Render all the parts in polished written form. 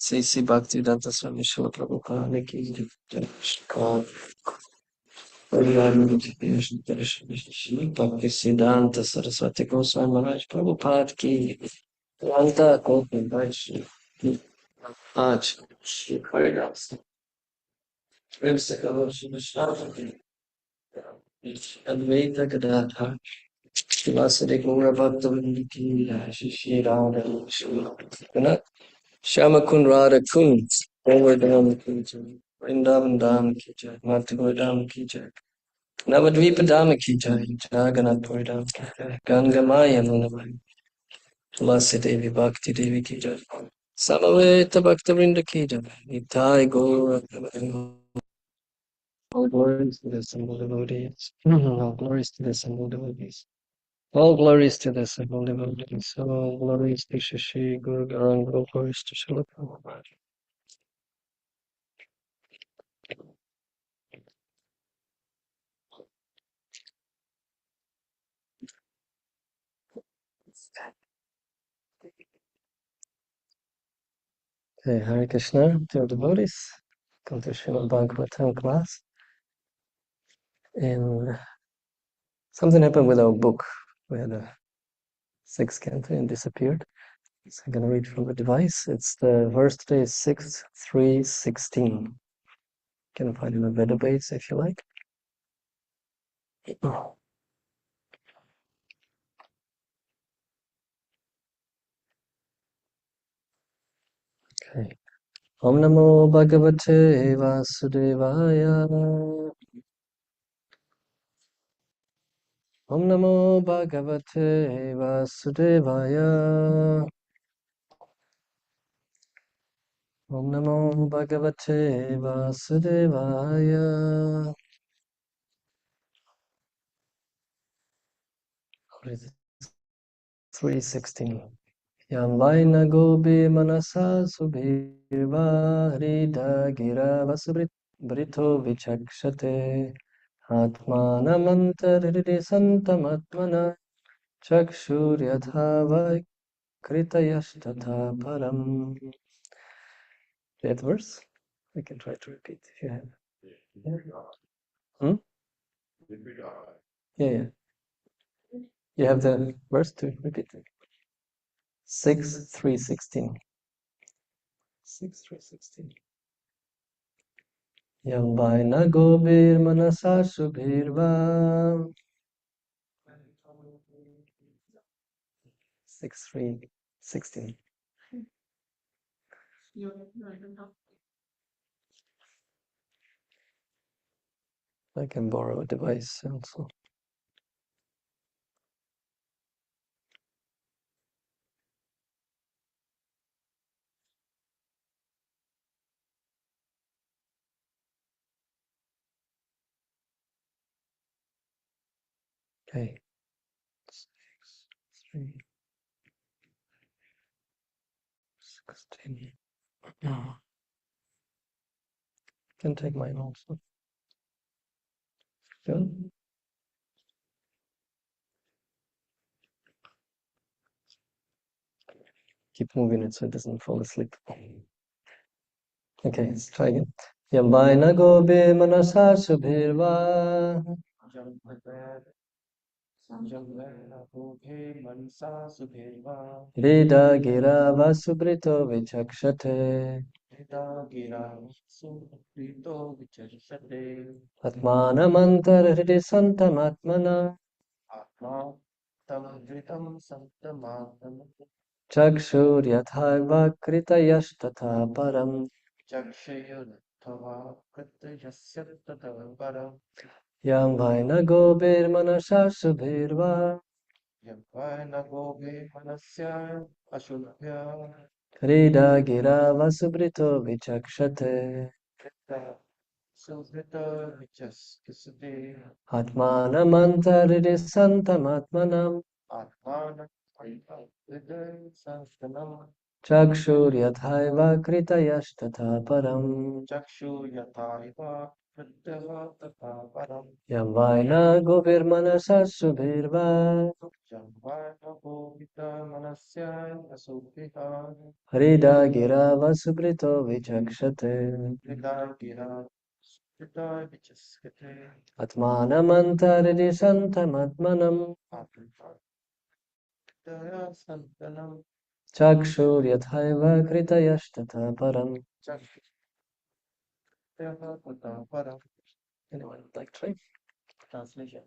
Sisi Bhaktivedanta Swami Srila Prabhupada ki jai. Bhaktisiddhanta Saraswati Goswami Maharaj Prabhupada ki Lanta Kopi Vaishnav Aj Shri Haridas Prem Sakala Shri Advaita Gadadhar Vasudeva Gaura Bhaktavinda ki Shri Shri Radha Shri Shama Kun Radha Kun Govardhan ki jai Vrindavan Dham ki jai Mathagur Dham ki jai Navadvipa Dham ki jai Jagannath Puri Dham ki jai Ganga Maya Munavai Tulasi Devi Bhakti Devi ki jai Samaveta Bhaktivinoda ki jai Nitai Gaura all glories to the assembled devotees. All glories to the assembled devotees. All glories to the assembled devotees. All glories to Shashi Guru Garang. All glories to Srila Prabhupada. Okay, Hare Krishna, dear devotees. Come to Srimad Bhagavatam class. And something happened with our book. We had a sixth canto and disappeared. So I'm going to read from the device. It's the verse today is 6.3.16. You can find it in the database if you like. Okay. Om Namo Bhagavate Vasudevaya. Om Namo Bhagavate Vasudevaya. Om Namo Bhagavate Vasudevaya. 3:16. Yam vaina gobi manasa subhirva hrida gira vasubrit brito vichakshate atmanamantaridi santamatmana chakshuryatha vaikritayashtatha param. That verse? I can try to repeat if you have. Yeah. Yeah. You have the verse to repeat. 6:3:16. 6:3:16. Yam vaina gobir manasa subhirva. 6:3:16. I can borrow a device also. Okay. 6:3:16. Can take mine also. Good. Keep moving it so it doesn't fall asleep. Okay, let's try again. Yam vaina gobe manasa subhirva. Rida gira vasubrito vichakshate. Atmanamantar hridi santamatmana. Chakshur yathaiva kritayashtatha param. Yam vaina gobir manasa subhirva. Rida gira vasubrito vichakshate. Atmanamantaridi santamatmanam. Chakshur yathaiva kritayashtatha param. Yam vaina gopir manasa subhirva Harida gira vasubrito vichakshate Atmanamantari santamatmanam Chakshur yathaiva kritayashtata param. Anyone like try? Translation.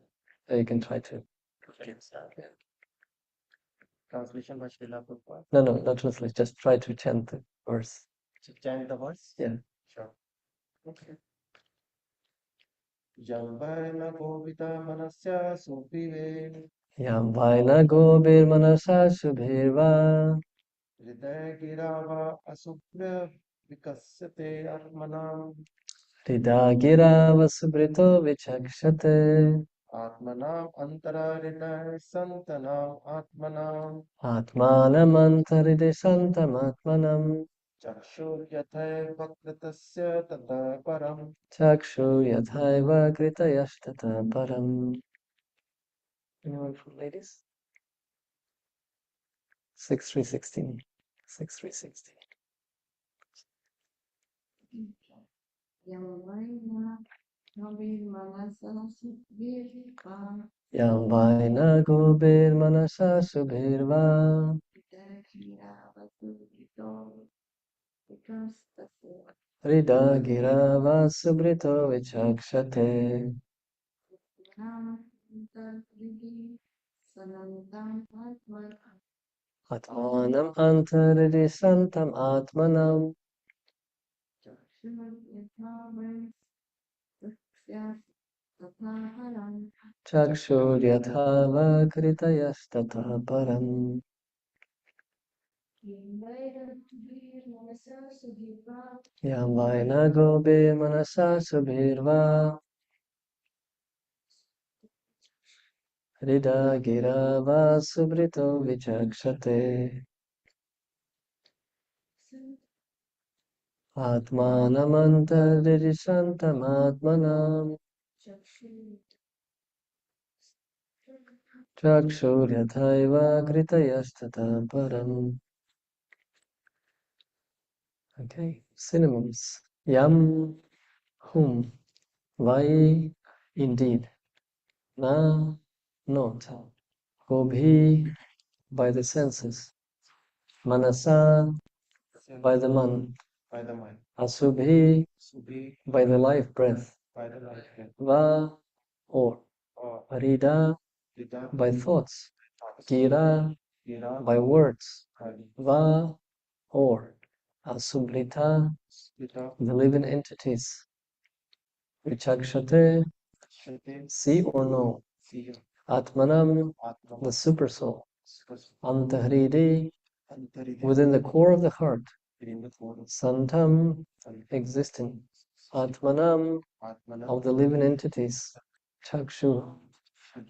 You can try to. Yeah. Translation by Srila Prabhupada? No, not translation. Just try to chant the verse. To chant the verse? Yeah. Sure. Okay. Yam vaina govita manasya subhive. Yam vaina gobir manasa subhirva. Hridaya girava asubhya vikasyate atmanam. Hridaya girava subrito vichakshate. Atmanam antararita santanam atmanam. Atmanam antaride santam atmanam. Chakshur yathai vakritasya tata param. Chakshur yathai vakritayashtata param. Anyone from ladies? 6316. 6316. Yam vaina gobir manasa subhirva. Rida gira vasubrito vichakshate. Atmanam antaridi santam atmanam. Chakshur yathava kritayastata param. Yam vaina gobe manasa subhirva. Rida gira vasubrito vichakshate. Atmanamantari santamatmanam. Chakshur yathaiva kritayastata param. Okay, synonyms. Yam, whom. Vai, indeed. Na, not. Gobhi, by the senses. Manasa, by the mind. Asubhi, by the life breath. Va, or. Arida, by thoughts. Gira, by words. Va, or. Asumrita, the living entities. Vichakshate, see or know. Atmanam, the super soul. Antahridi, within the core of the heart. Santam, existing. Atmanam, of the living entities. Chakshu,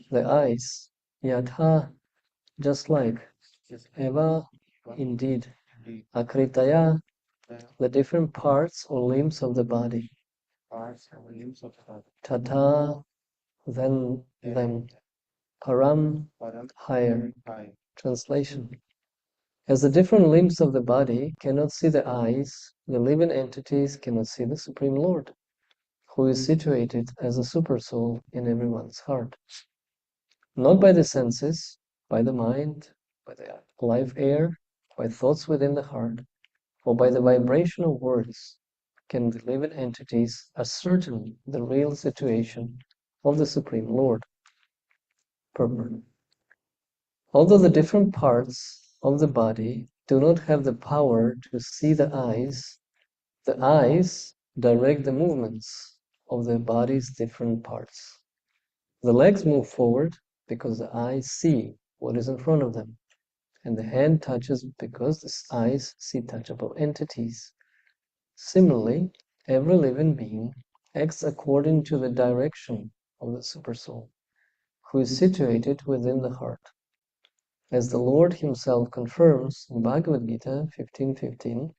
the eyes. Yatha, just like. Eva, indeed. Akritaya, the different parts or limbs of the body. Tata, then them. Param, higher. Translation. As the different limbs of the body cannot see the eyes, the living entities cannot see the Supreme Lord, who is situated as a super soul in everyone's heart. Not by the senses, by the mind, by the life air, by thoughts within the heart, or by the vibration of words, can the living entities ascertain the real situation of the Supreme Lord. Purport. Although the different parts of the body do not have the power to see the eyes direct the movements of the body's different parts. The legs move forward because the eyes see what is in front of them, and the hand touches because the eyes see touchable entities. Similarly, every living being acts according to the direction of the Supersoul, who is situated within the heart. As the Lord himself confirms in Bhagavad Gita 15:15,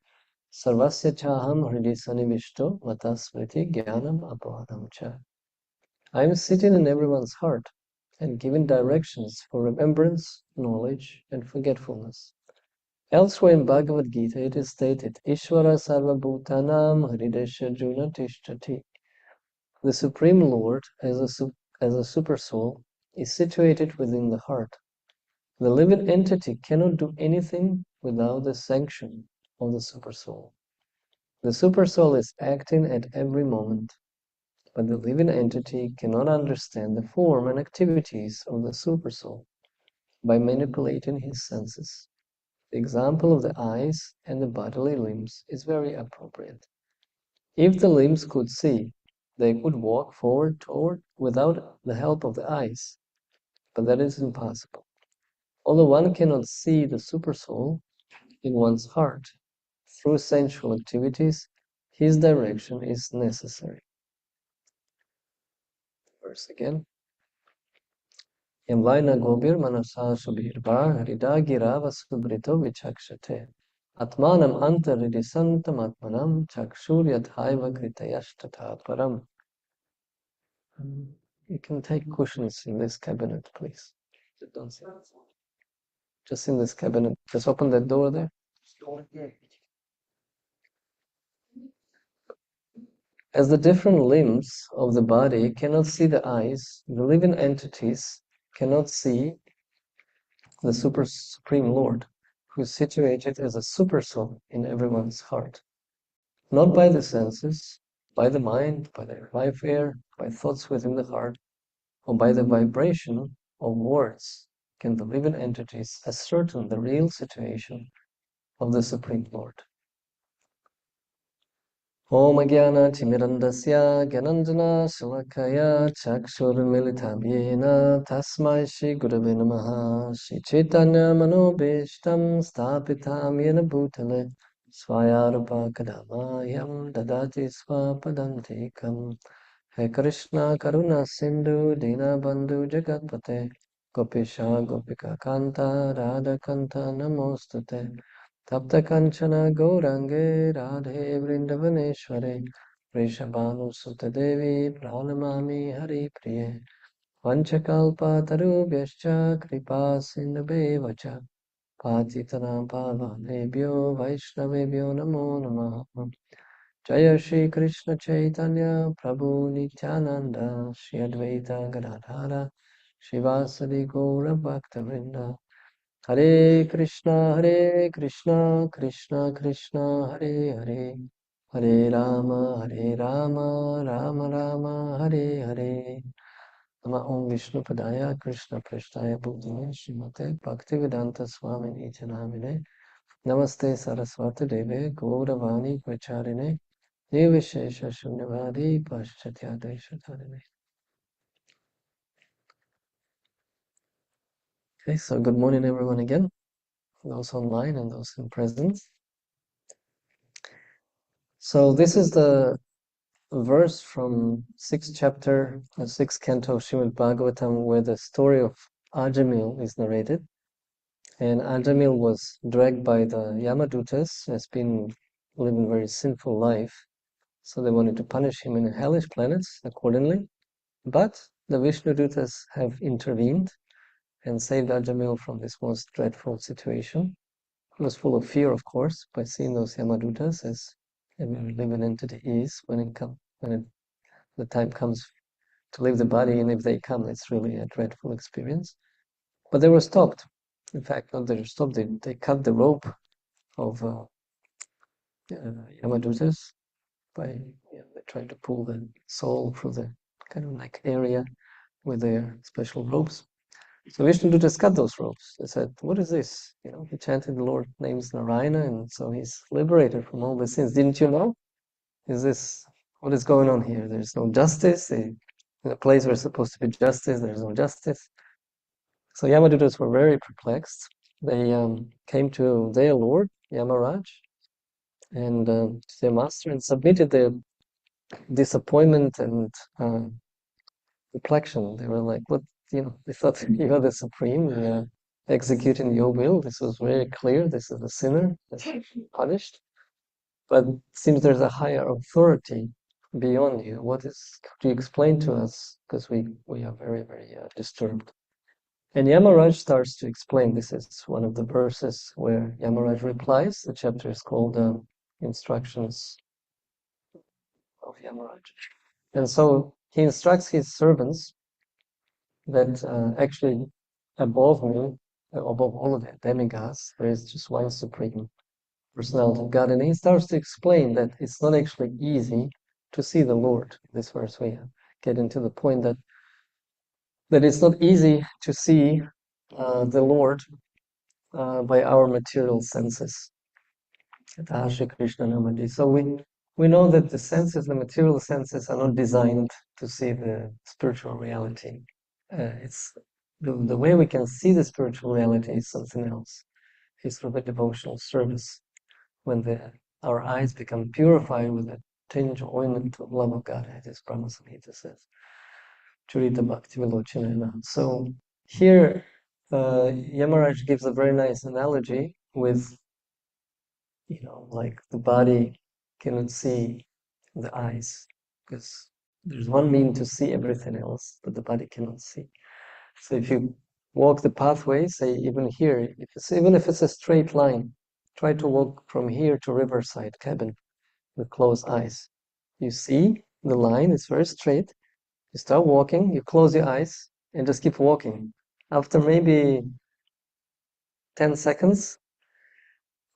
Sarvasya chaham hridi sanivishto matasmriti jnanam apahanam cha. I am sitting in everyone's heart and giving directions for remembrance, knowledge, and forgetfulness. Elsewhere in Bhagavad Gita, it is stated, Ishvara sarvabhutanam hridesha juna tishtati. The Supreme Lord, as a supersoul, is situated within the heart. The living entity cannot do anything without the sanction of the supersoul. The supersoul is acting at every moment, but the living entity cannot understand the form and activities of the supersoul by manipulating his senses. The example of the eyes and the bodily limbs is very appropriate. If the limbs could see, they could walk forward toward without the help of the eyes, but that is impossible. Although one cannot see the supersoul in one's heart through sensual activities, his direction is necessary. Verse again. Yamvaina gobir manasa subirva hrida girava subrito vichakshate. Atmanam antaridisantam atmanam chakshuryadhaiva kritayashtatha param. You can take cushions in this cabinet, please. Don't sit. Just in this cabinet. Just open that door there. As the different limbs of the body cannot see the eyes, the living entities cannot see the Supreme Lord, who is situated as a supersoul in everyone's heart. Not by the senses, by the mind, by the life air, by thoughts within the heart, or by the vibration of words can the living entities ascertain the real situation of the Supreme Lord. Om Jnana Timirandasya Gyananjana Shalakaya Chakshurmilitam Yena Tasmai Shri Gurave Namaha Shri Chaitanya Manobishtam Stapitam Yena Bhutale Swayarupa Kadamayam Dadati Swapadantikam He Krishna Karuna Sindhu Dina Bandhu Jagatpate Gopisha Gopika Kanta Radha Kanta Namostate Tapta Kanchana Gaurange Radhe Vrindavaneshware Vrishabhanu Sutta Devi Pranamami Hari Priye Vanchakalpa Tarubhyascha Kripa Sindhubevacha Patitanam Pavanebhyo Vaishnavebhyo Namo Namaha Jaya Shri Krishna Chaitanya Prabhu Nityananda Shri Advaita Gadadhara Shivasadi Gaura Bhakta Hare Krishna, Krishna Krishna, Hare Hare, Hare Rama, Rama Rama, Hare Hare. Nama Om Vishnu Padaya, Krishna Prashtaya Bhutale, Srimate Bhaktivedanta Swami Nityanamine, Namaste Saraswati Deve, Gauravani Pracharine, Nivishesha Shunyavadi, Paschatya Deshatarine. Okay, so good morning everyone again, those online and those in presence. So this is the verse from 6th chapter, 6th canto of Srimad Bhagavatam, where the story of Ajamil is narrated. And Ajamil was dragged by the Yamadutas, has been living a very sinful life. So they wanted to punish him in the hellish planets accordingly. But the Vishnudutas have intervened and saved Ajamil from this most dreadful situation. He was full of fear, of course, by seeing those Yamadutas, as every living entity is when the time comes to leave the body, and if they come, it's really a dreadful experience. But they were stopped. In fact, not they were stopped, they cut the rope of Yamadutas by they tried to pull the soul through the kind of neck area with their special ropes. So Vishnudutas cut those ropes. They said, "What is this?" He chanted the Lord names Narayana, and so he's liberated from all the sins. Didn't you know? What is going on here? There's no justice. In a place where it's supposed to be justice, there's no justice. So Yamadutas were very perplexed. They came to their Lord, Yamaraj, and to their master, and submitted their disappointment and reflection. They were like, "What? They thought you are the supreme, executing your will. This was very clear. This is a sinner that's punished." but it seems there's a higher authority beyond you. Could you explain to us? Because we are very, very disturbed. And Yamaraj starts to explain. This is one of the verses where Yamaraj replies. The chapter is called Instructions of Yamaraj. And so he instructs his servants that actually above me, above all of the demigods, there is just one supreme personality of God. And he starts to explain that it's not actually easy to see the Lord. This verse we get into the point that it's not easy to see the Lord by our material senses. So we know that the senses, the material senses, are not designed to see the spiritual reality. It's the way we can see the spiritual reality is something else. It's through the devotional service, when our eyes become purified with a tinge or ointment of love of God, as Brahma Samhita says. Churita Bhakti Vilochana. So here, Yamaraj gives a very nice analogy with, like the body cannot see the eyes, because there's one mean to see everything else, but the body cannot see. So if you walk the pathway, say even here, even if it's a straight line, try to walk from here to Riverside Cabin with closed eyes. You see the line, it's very straight. You start walking, you close your eyes, and just keep walking. After maybe 10 seconds,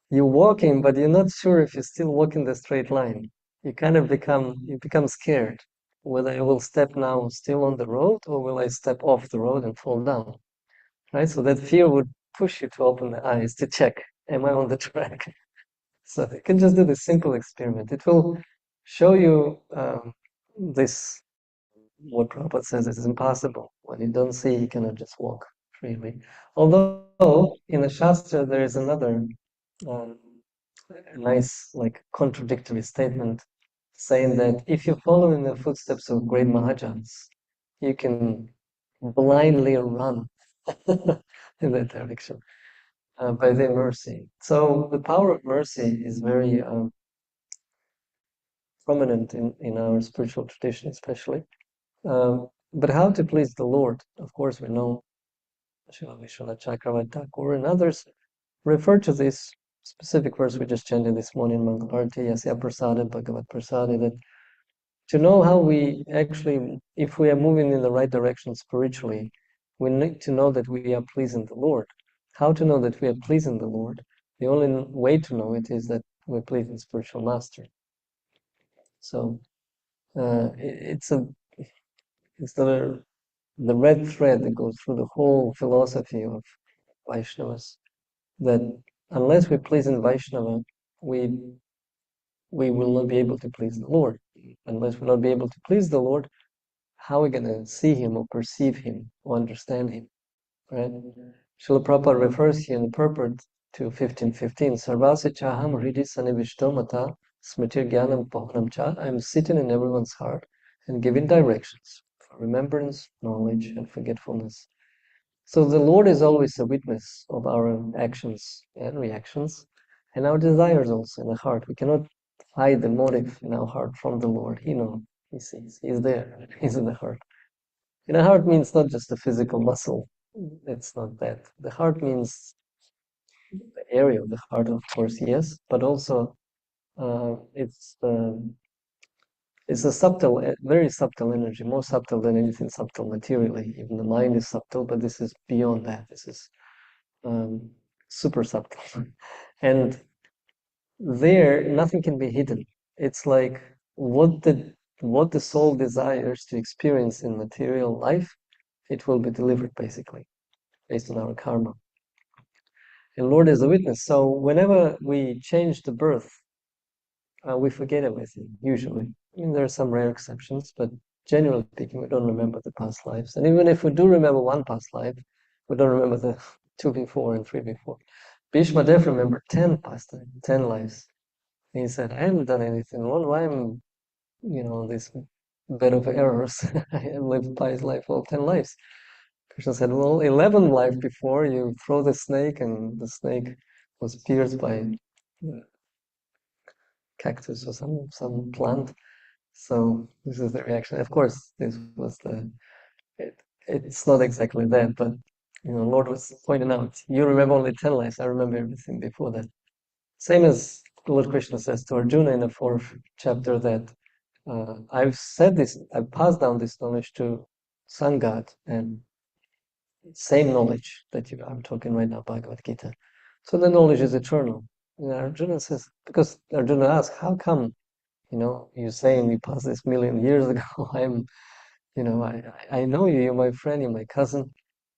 you're walking, but you're not sure if you're still walking the straight line. You kind of become scared. Whether I will step now still on the road, or will I step off the road and fall down? Right? So that fear would push you to open the eyes to check, am I on the track? So you can just do this simple experiment. It will show you this, what Prabhupada says is impossible. When you don't see, you cannot just walk freely. Although in the Shastra there is another nice, like, contradictory statement saying that if you follow in the footsteps of great Mahajans, you can blindly run in that direction by their mercy. So the power of mercy is very prominent in our spiritual tradition, especially. But how to please the Lord? Of course, we know Srila Vishwanath Chakravarti Thakur and others refer to this specific verse we just chanted this morning, Mangalarti, Yasya Prasada, Bhagavat Prasada, that to know how we actually, if we are moving in the right direction spiritually, we need to know that we are pleasing the Lord. How to know that we are pleasing the Lord? The only way to know it is that we're pleasing spiritual master. So it's the red thread that goes through the whole philosophy of Vaishnavas, that unless we please in Vaishnava, we will not be able to please the Lord. Unless we'll not be able to please the Lord, how are we going to see him or perceive him or understand him? Right? Srila Prabhupada refers here in the purport to 1515, Sarvasya chaham hridi sanivishtomata smritir jnanam pohanam cha. I am sitting in everyone's heart and giving directions for remembrance, knowledge, and forgetfulness. So the Lord is always a witness of our actions and reactions, and our desires also in the heart. We cannot hide the motive in our heart from the Lord. He knows, he sees, he's there, he's in the heart. And the heart means not just the physical muscle. It's not that. The heart means the area of the heart, of course, yes, but also it's a subtle, very subtle energy, more subtle than anything subtle materially. Even the mind is subtle, but this is beyond that. This is super subtle. And there, nothing can be hidden. It's like what the soul desires to experience in material life, it will be delivered basically, based on our karma. And Lord is a witness. So whenever we change the birth, we forget everything, usually. I mean, there are some rare exceptions, but generally speaking, we don't remember the past lives. And even if we do remember one past life, we don't remember the two before and three before. Bhishma Dev remembered 10 past lives, 10 lives. And he said, I haven't done anything wrong. Why am on this bed of errors? I have lived past life all 10 lives. Krishna said, well, 11 life before you throw the snake, and the snake was pierced by cactus or some plant. So this is the reaction. Of course, this was it's not exactly that, but Lord was pointing out, you remember only 10 lives, I remember everything before that. Same as Lord Krishna says to Arjuna in the 4th chapter that I've passed down this knowledge to Sangat, and same knowledge that I'm talking right now, Bhagavad Gita. So the knowledge is eternal. And Arjuna says, because Arjuna asks, how come, you're saying we passed this million years ago? I know you, you're my friend, you're my cousin,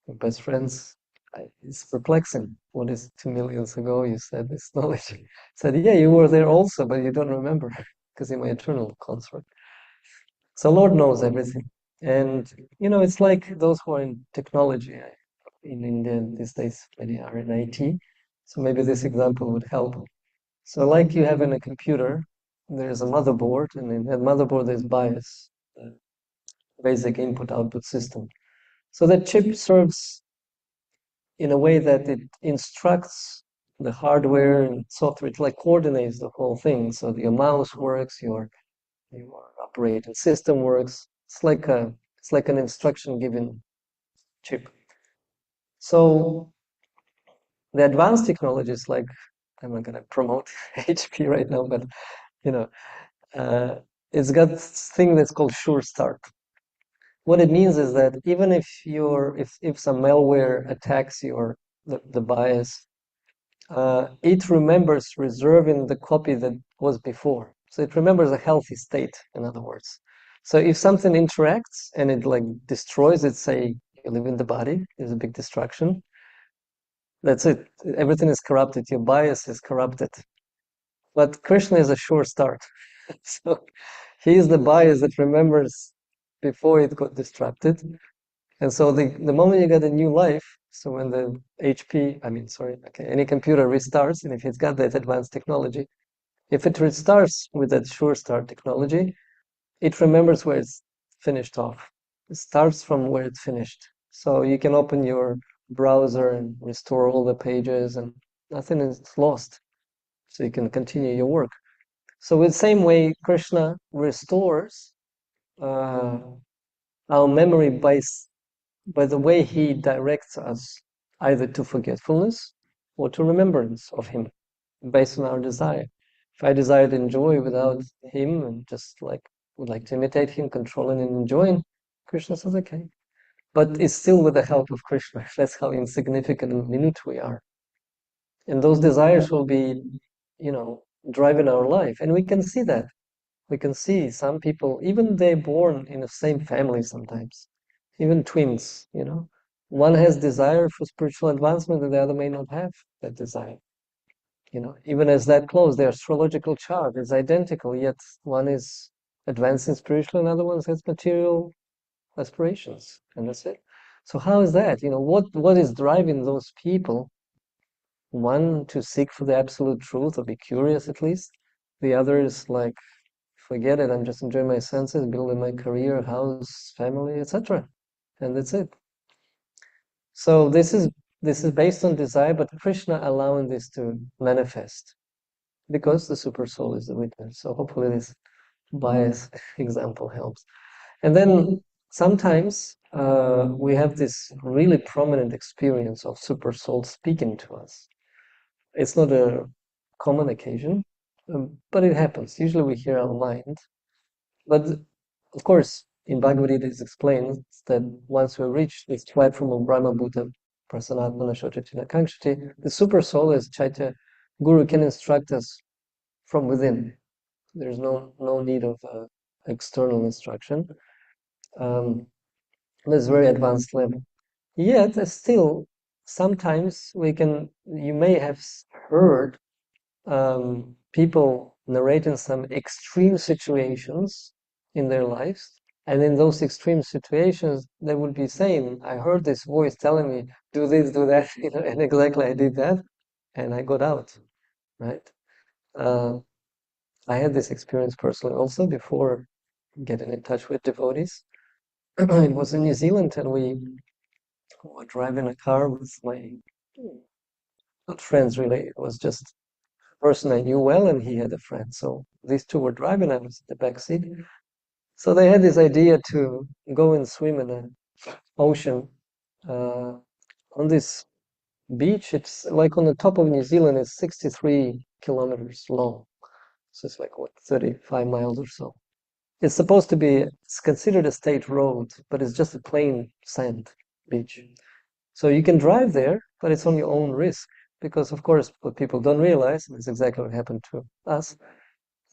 we're best friends. It's perplexing. What is 2 million ago? You said this knowledge. He said, yeah, you were there also, but you don't remember because you're my eternal consort. So Lord knows everything. And, it's like those who are in technology. In India these days, many are in IT. So maybe this example would help. So like you have in a computer, there's a motherboard, and in that motherboard there's BIOS, basic input-output system. So that chip serves in a way that it instructs the hardware and software. It like coordinates the whole thing. So your mouse works, your operating system works. It's like an instruction given chip. So the advanced technologies, like I'm not gonna promote HP right now, but it's got this thing that's called Sure Start. What it means is that even if some malware attacks the BIOS, it remembers reserving the copy that was before. So it remembers a healthy state, in other words. So if something interacts and it like destroys it, say you live in the body, there's a big destruction. That's it. Everything is corrupted. Your BIOS is corrupted. But Krishna is a sure start. So he is the BIOS that remembers before it got disrupted. And so the moment you get a new life, so when the any computer restarts, and if it's got that advanced technology, if it restarts with that sure start technology, it remembers where it's finished off. It starts from where it's finished. So you can open your browser and restore all the pages, and nothing is lost. So you can continue your work. So in the same way, Krishna restores our memory by the way he directs us either to forgetfulness or to remembrance of him based on our desire. If I desire to enjoy without him and just would like to imitate him, controlling and enjoying, Krishna says, okay. But it's still with the help of Krishna. That's how insignificant and minute we are. And those desires will be, driving our life. And we can see that. We can see some people, even they're born in the same family sometimes, even twins, one has desire for spiritual advancement and the other may not have that desire. Even as that close, their astrological chart is identical, yet one is advancing spiritually and the other one has material aspirations, and that's it. So how is that? What is driving those people? One, to seek for the absolute truth or be curious at least. The other is like, forget it, I'm just enjoying my senses, building my career, house, family, etc. And that's it. So this is based on desire, but Krishna allowing this to manifest because the super soul is the witness. So hopefully this bias example helps. And then sometimes we have this really prominent experience of super soul speaking to us. It's not a common occasion, but it happens. Usually we hear our mind. But of course, in Bhagavad Gita it explains that once we reach this platform of Brahma Bhuta, Prasanatmana Shochatina Kankshati, the super soul as Chaitya Guru can instruct us from within. There's no need of external instruction. This very advanced level. Yet, still, sometimes you may have heard people narrating some extreme situations in their lives. And in those extreme situations, they would be saying, I heard this voice telling me, do this, do that, and exactly I did that, and I got out, right? I had this experience personally also before getting in touch with devotees. It was in New Zealand, and we were driving a car with my, not friends really, it was just person I knew well, and he had a friend. So these two were driving, I was in the back seat. So they had this idea to go and swim in an ocean on this beach. It's like on the top of New Zealand. It's 63 kilometers long. So it's like, what, 35 miles or so. It's supposed to be, it's considered a state road, but it's just a plain sand beach. So you can drive there, but it's on your own risk. Because, of course, what people don't realize, and it's exactly what happened to us,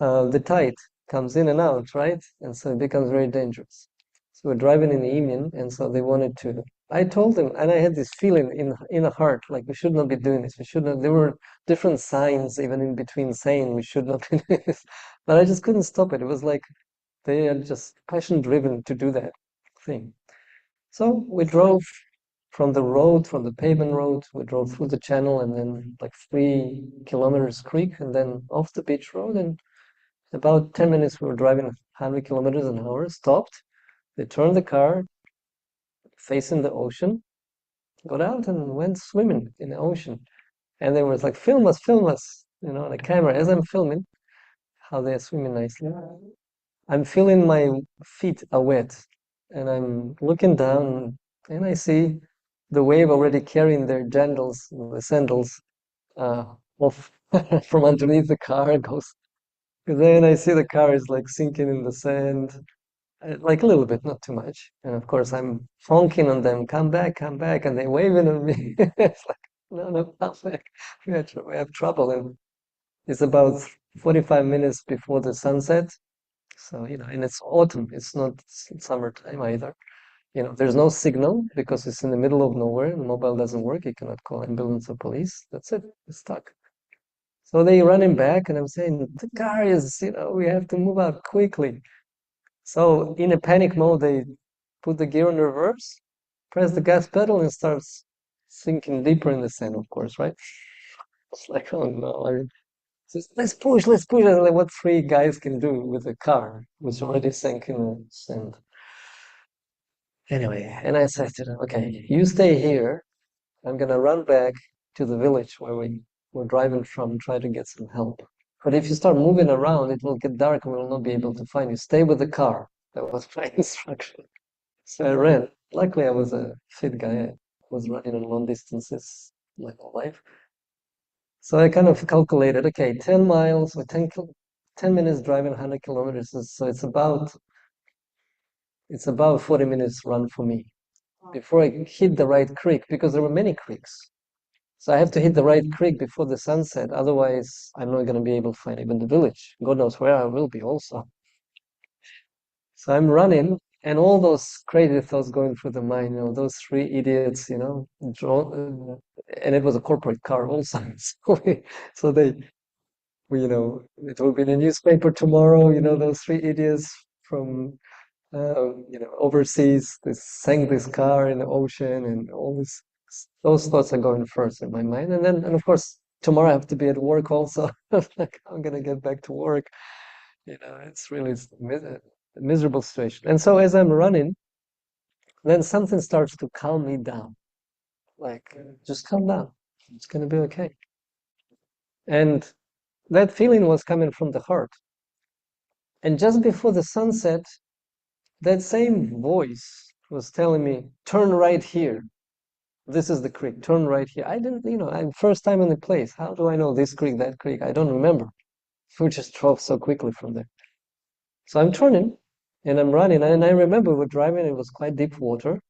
the tide comes in and out, right? And so it becomes very dangerous. So we're driving in the evening, and so they wanted to. I told them, and I had this feeling in the heart, like we should not be doing this. We should not. There were different signs even in between saying we should not be doing this, but I just couldn't stop it. It was like they are just passion driven to do that thing. So we drove from the road, from the pavement road. We drove through the channel, and then like 3 kilometers creek, and then off the beach road, and about 10 minutes, we were driving 100 kilometers an hour, stopped. They turned the car facing the ocean, got out and went swimming in the ocean. And they were like, film us, on the camera as I'm filming, how they're swimming nicely. I'm feeling my feet are wet, and I'm looking down, and I see the wave already carrying their the sandals, off from underneath the car. Goes. Then I see the car is like sinking in the sand. Like a little bit, not too much. And of course, I'm honking on them, come back, and they waving on me. It's like, no, come back. We have trouble. And it's about 45 minutes before the sunset. So, and it's autumn. It's not summertime either. There's no signal because it's in the middle of nowhere. The mobile doesn't work. You cannot call ambulance or police. That's it. It's stuck. So they running back, and I'm saying, the car is, we have to move out quickly. So in a panic mode, they put the gear in reverse, press the gas pedal, and starts sinking deeper in the sand, of course, right? It's like, oh no, let's push. I was like, what three guys can do with a car which already sank in the sand. Anyway, and I said to them, okay, you stay here. I'm gonna run back to the village where we were driving from, try to get some help. But if you start moving around, it will get dark and we will not be able to find you. Stay with the car. That was my instruction. So I ran. Luckily, I was a fit guy. I was running on long distances my whole life. So I kind of calculated, okay, 10 miles or 10 minutes driving 100 kilometers. So it's about 40 minutes run for me before I hit the right creek, because there were many creeks. So I have to hit the right creek before the sunset. Otherwise, I'm not going to be able to find even the village. God knows where I will be also. So I'm running, and all those crazy thoughts going through the mind, those three idiots, and it was a corporate car also. So it will be in the newspaper tomorrow, those three idiots from, overseas, they sank this car in the ocean, and those thoughts are going first in my mind. And of course, tomorrow I have to be at work also. Like, I'm going to get back to work. It's really a miserable situation. And so as I'm running, then something starts to calm me down. Like, just calm down. It's going to be okay. And that feeling was coming from the heart. And just before the sunset, that same voice was telling me, turn right here. This is the creek. Turn right here. I didn't, I'm first time in the place. How do I know this creek, that creek? I don't remember. We just drove so quickly from there. So I'm turning and I'm running. And I remember we're driving. It was quite deep water,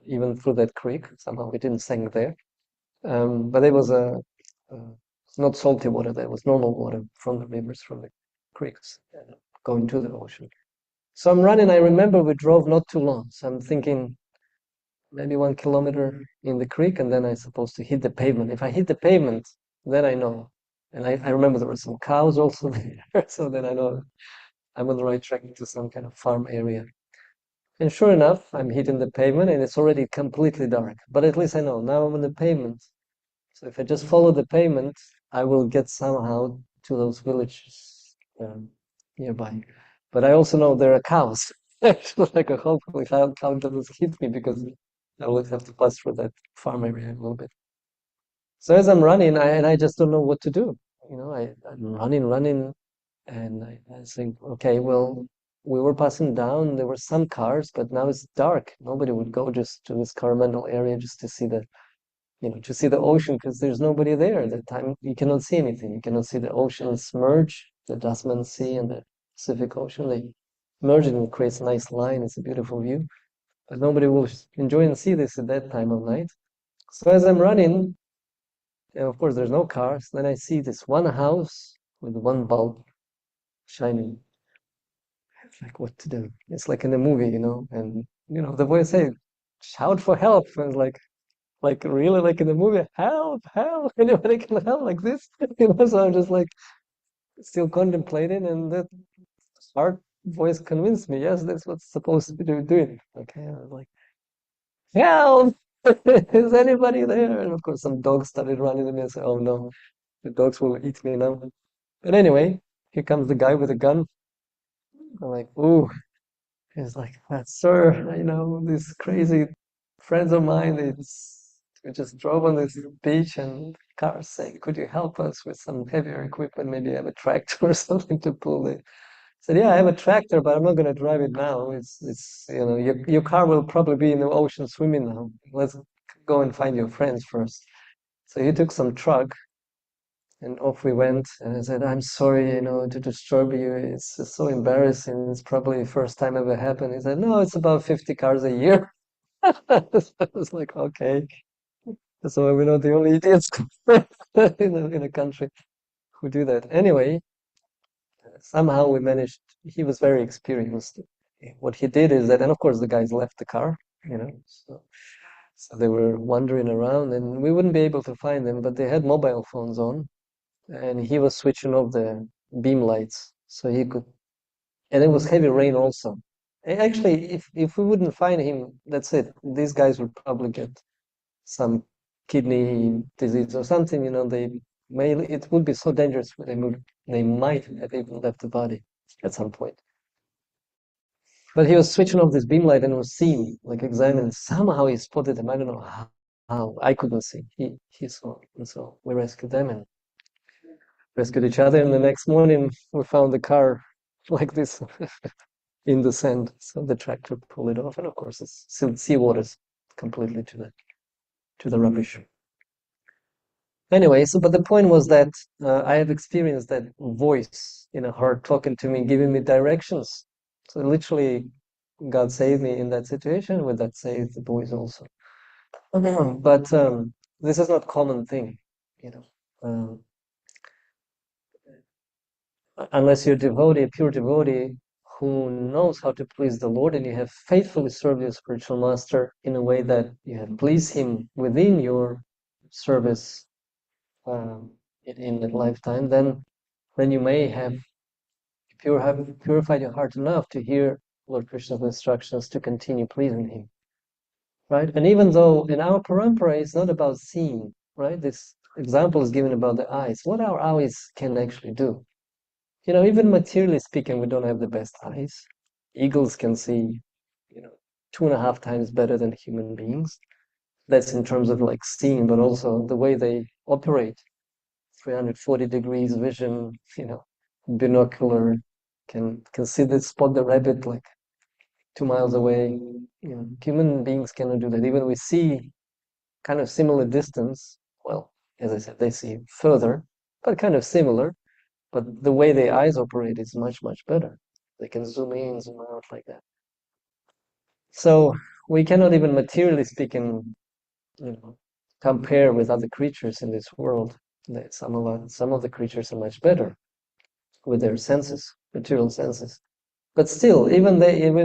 even through that creek. Somehow we didn't sink there. But it was not salty water. There was normal water from the rivers, from the creeks, going to the ocean. So I'm running. I remember we drove not too long. So I'm thinking maybe 1 kilometer in the creek, and then I'm supposed to hit the pavement. If I hit the pavement, then I know. And I remember there were some cows also there. So then I know I'm on the right track to some kind of farm area. And sure enough, I'm hitting the pavement and it's already completely dark. But at least I know now I'm on the pavement. So if I just follow the pavement, I will get somehow to those villages nearby. But I also know there are cows. Like, hopefully cow doesn't hit me, because I will have to pass through that farm area a little bit. So as I'm running, I just don't know what to do. I'm running, and I think, okay, well, we were passing down. There were some cars, but now it's dark. Nobody would go just to this Coromandel area just to see the ocean, because there's nobody there at that time. You cannot see anything. You cannot see the oceans merge, the Tasman Sea and the Pacific Ocean. They merge and it creates a nice line. It's a beautiful view. But nobody will enjoy and see this at that time of night. So as I'm running, and of course there's no cars, then I see this one house with one bulb shining. It's like, what to do? It's like in a movie, and the voice say, shout for help. And it's like really like in the movie, help, help, anybody can help like this. So I'm just like still contemplating, and that heart voice convinced me, yes, that's what's supposed to be doing. Okay, I was like, help! Is anybody there? And of course some dogs started running at me and said, oh no, the dogs will eat me now. But anyway, here comes the guy with a gun. I'm like, ooh. He's like, sir, these crazy friends of mine, we just drove on this beach and cars saying, could you help us with some heavier equipment? Maybe you have a tractor or something to pull it. I said, yeah, I have a tractor, but I'm not going to drive it now. Your car will probably be in the ocean swimming now. Let's go and find your friends first. So he took some truck and off we went. And I said, I'm sorry, to disturb you. It's just so embarrassing. It's probably the first time ever happened. He said, no, it's about 50 cars a year. I was like, okay. So we're not the only idiots in a country who do that. Anyway, somehow we managed. He was very experienced. What he did is that, and of course the guys left the car, so they were wandering around, and we wouldn't be able to find them, but they had mobile phones on, and he was switching off the beam lights so he could. And it was heavy rain also. Actually, if we wouldn't find him, that's it. These guys would probably get some kidney disease or something. It would be so dangerous. They might have even left the body at some point. But he was switching off this beam light and was seen, like examined. Somehow he spotted him. I don't know how. I couldn't see. He saw, and so we rescued them and rescued each other. And the next morning we found the car like this in the sand. So the tractor pulled it off, and of course it's still seawater's completely to the rubbish. Anyway, but the point was that I have experienced that voice in a heart talking to me, giving me directions. So literally, God saved me in that situation. With that saved the boys also. But this is not common thing, you know. Unless you're devotee, a pure devotee who knows how to please the Lord, and you have faithfully served your spiritual master in a way that you have pleased him within your service in that lifetime, then you may have purified your heart enough to hear Lord Krishna's instructions to continue pleasing him. Right? And even though in our parampara it's not about seeing, right? This example is given about the eyes. What our eyes can actually do. Even materially speaking, we don't have the best eyes. Eagles can see, 2.5 times better than human beings. That's in terms of like seeing, but also the way they operate. 340 degrees vision, binocular, can spot the rabbit like 2 miles away. Human beings cannot do that. Even we see kind of similar distance. Well, as I said, they see further, but kind of similar. But the way their eyes operate is much, much better. They can zoom in, zoom out like that. So we cannot even materially speaking, compare with other creatures in this world. Some of the creatures are much better with their senses, material senses. But still, even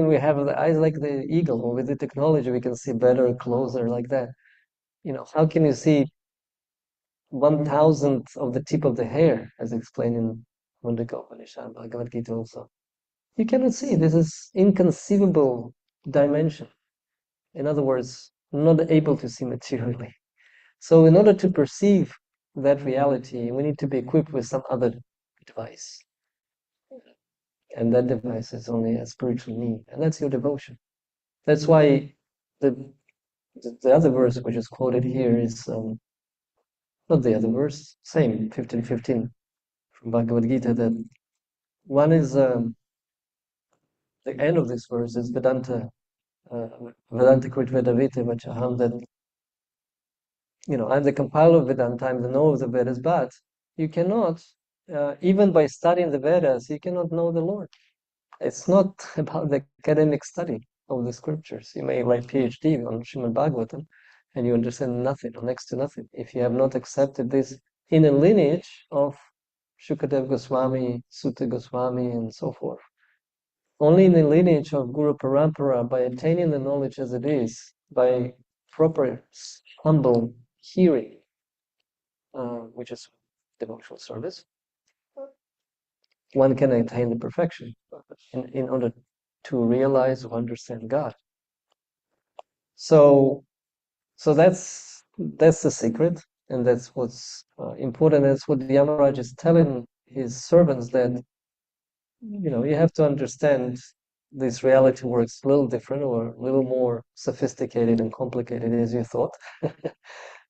we have the eyes like the eagle, or with the technology we can see better, closer, like that. How can you see 1,000th of the tip of the hair, as explained in Mundaka Upanishad, Bhagavad Gita also? You cannot see. This is inconceivable dimension. In other words, not able to see materially. So in order to perceive that reality, we need to be equipped with some other device. And that device is only a spiritual need, and that's your devotion. That's why the other verse which is quoted here is not the other verse, same 15:15. from Bhagavad Gita that one is the end of this verse is Vedanta Krit Vedavite Vachaham, that I'm the compiler of Vedanta, I'm the knower of the Vedas, but you cannot, even by studying the Vedas, you cannot know the Lord. It's not about the academic study of the scriptures. You may write PhD on Srimad Bhagavatam, and you understand nothing or next to nothing if you have not accepted this inner lineage of Shukadev Goswami, Sutta Goswami, and so forth. Only in the lineage of Guru Parampara, by attaining the knowledge as it is, by proper, humble hearing, which is devotional service, one can attain the perfection in order to realize or understand God. So that's the secret, and that's what's important. That's what Yamaraj is telling his servants, that you have to understand this reality works a little different or a little more sophisticated and complicated as you thought.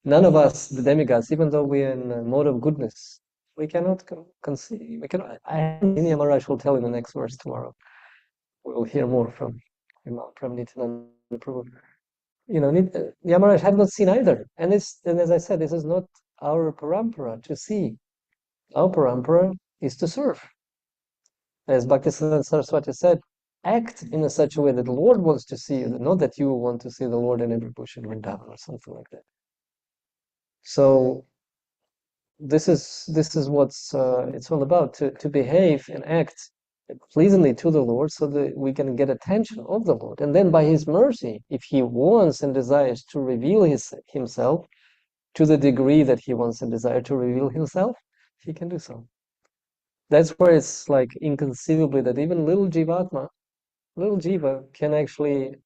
None of us, the demigods, even though we are in a mode of goodness, we cannot conceive. We cannot. Yamaraj will tell in the next verse tomorrow. We'll hear more from Nityananda Prabhu. Yamaraj have not seen either, and as I said, this is not our parampara to see. Our parampara is to serve. As Bhaktisiddhanta Saraswati said, act in such a way that the Lord wants to see you, not that you want to see the Lord in every bush in Vrindavan or something like that. So this is what's it's all about, to behave and act pleasingly to the Lord, so that we can get attention of the Lord. And then by His mercy, if He wants and desires to reveal Himself to the degree that He wants and desires to reveal Himself, He can do so. That's where it's like inconceivably that even little Jivatma, little Jiva, can actually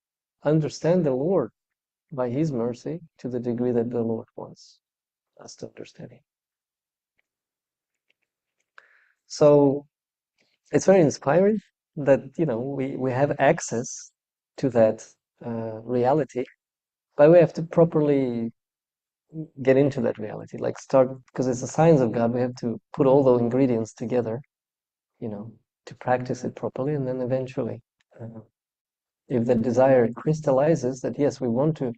understand the Lord by His mercy to the degree that the Lord wants us to understand Him. So it's very inspiring that we have access to that reality, but we have to properly get into that reality, like start, because it's the science of God. We have to put all those ingredients together, to practice it properly, and then eventually, if the desire crystallizes that yes, we want to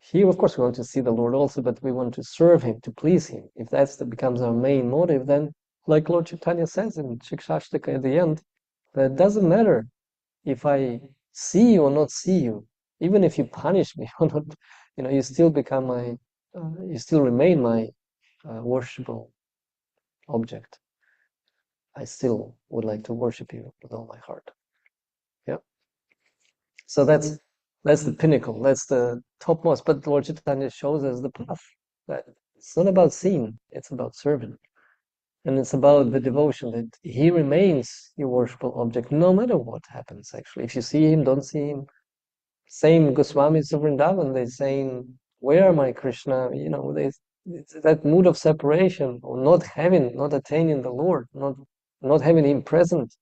here, of course, we want to see the Lord also, but we want to serve Him, to please Him. If that becomes our main motive, then, like Lord Chaitanya says in Shikshashtaka at the end, that it doesn't matter if I see you or not see you, even if you punish me or not, you still become you still remain my worshipable object. I still would like to worship you with all my heart. Yeah. So that's the pinnacle. That's the topmost. But Lord Chaitanya shows us the path. That it's not about seeing; it's about serving, and it's about the devotion that He remains your worshipful object, no matter what happens. Actually, if you see Him, don't see Him. Same Goswamis of Vrindavan, they're saying, "Where am I, Krishna?" It's that mood of separation, or not attaining the Lord, not having Him present,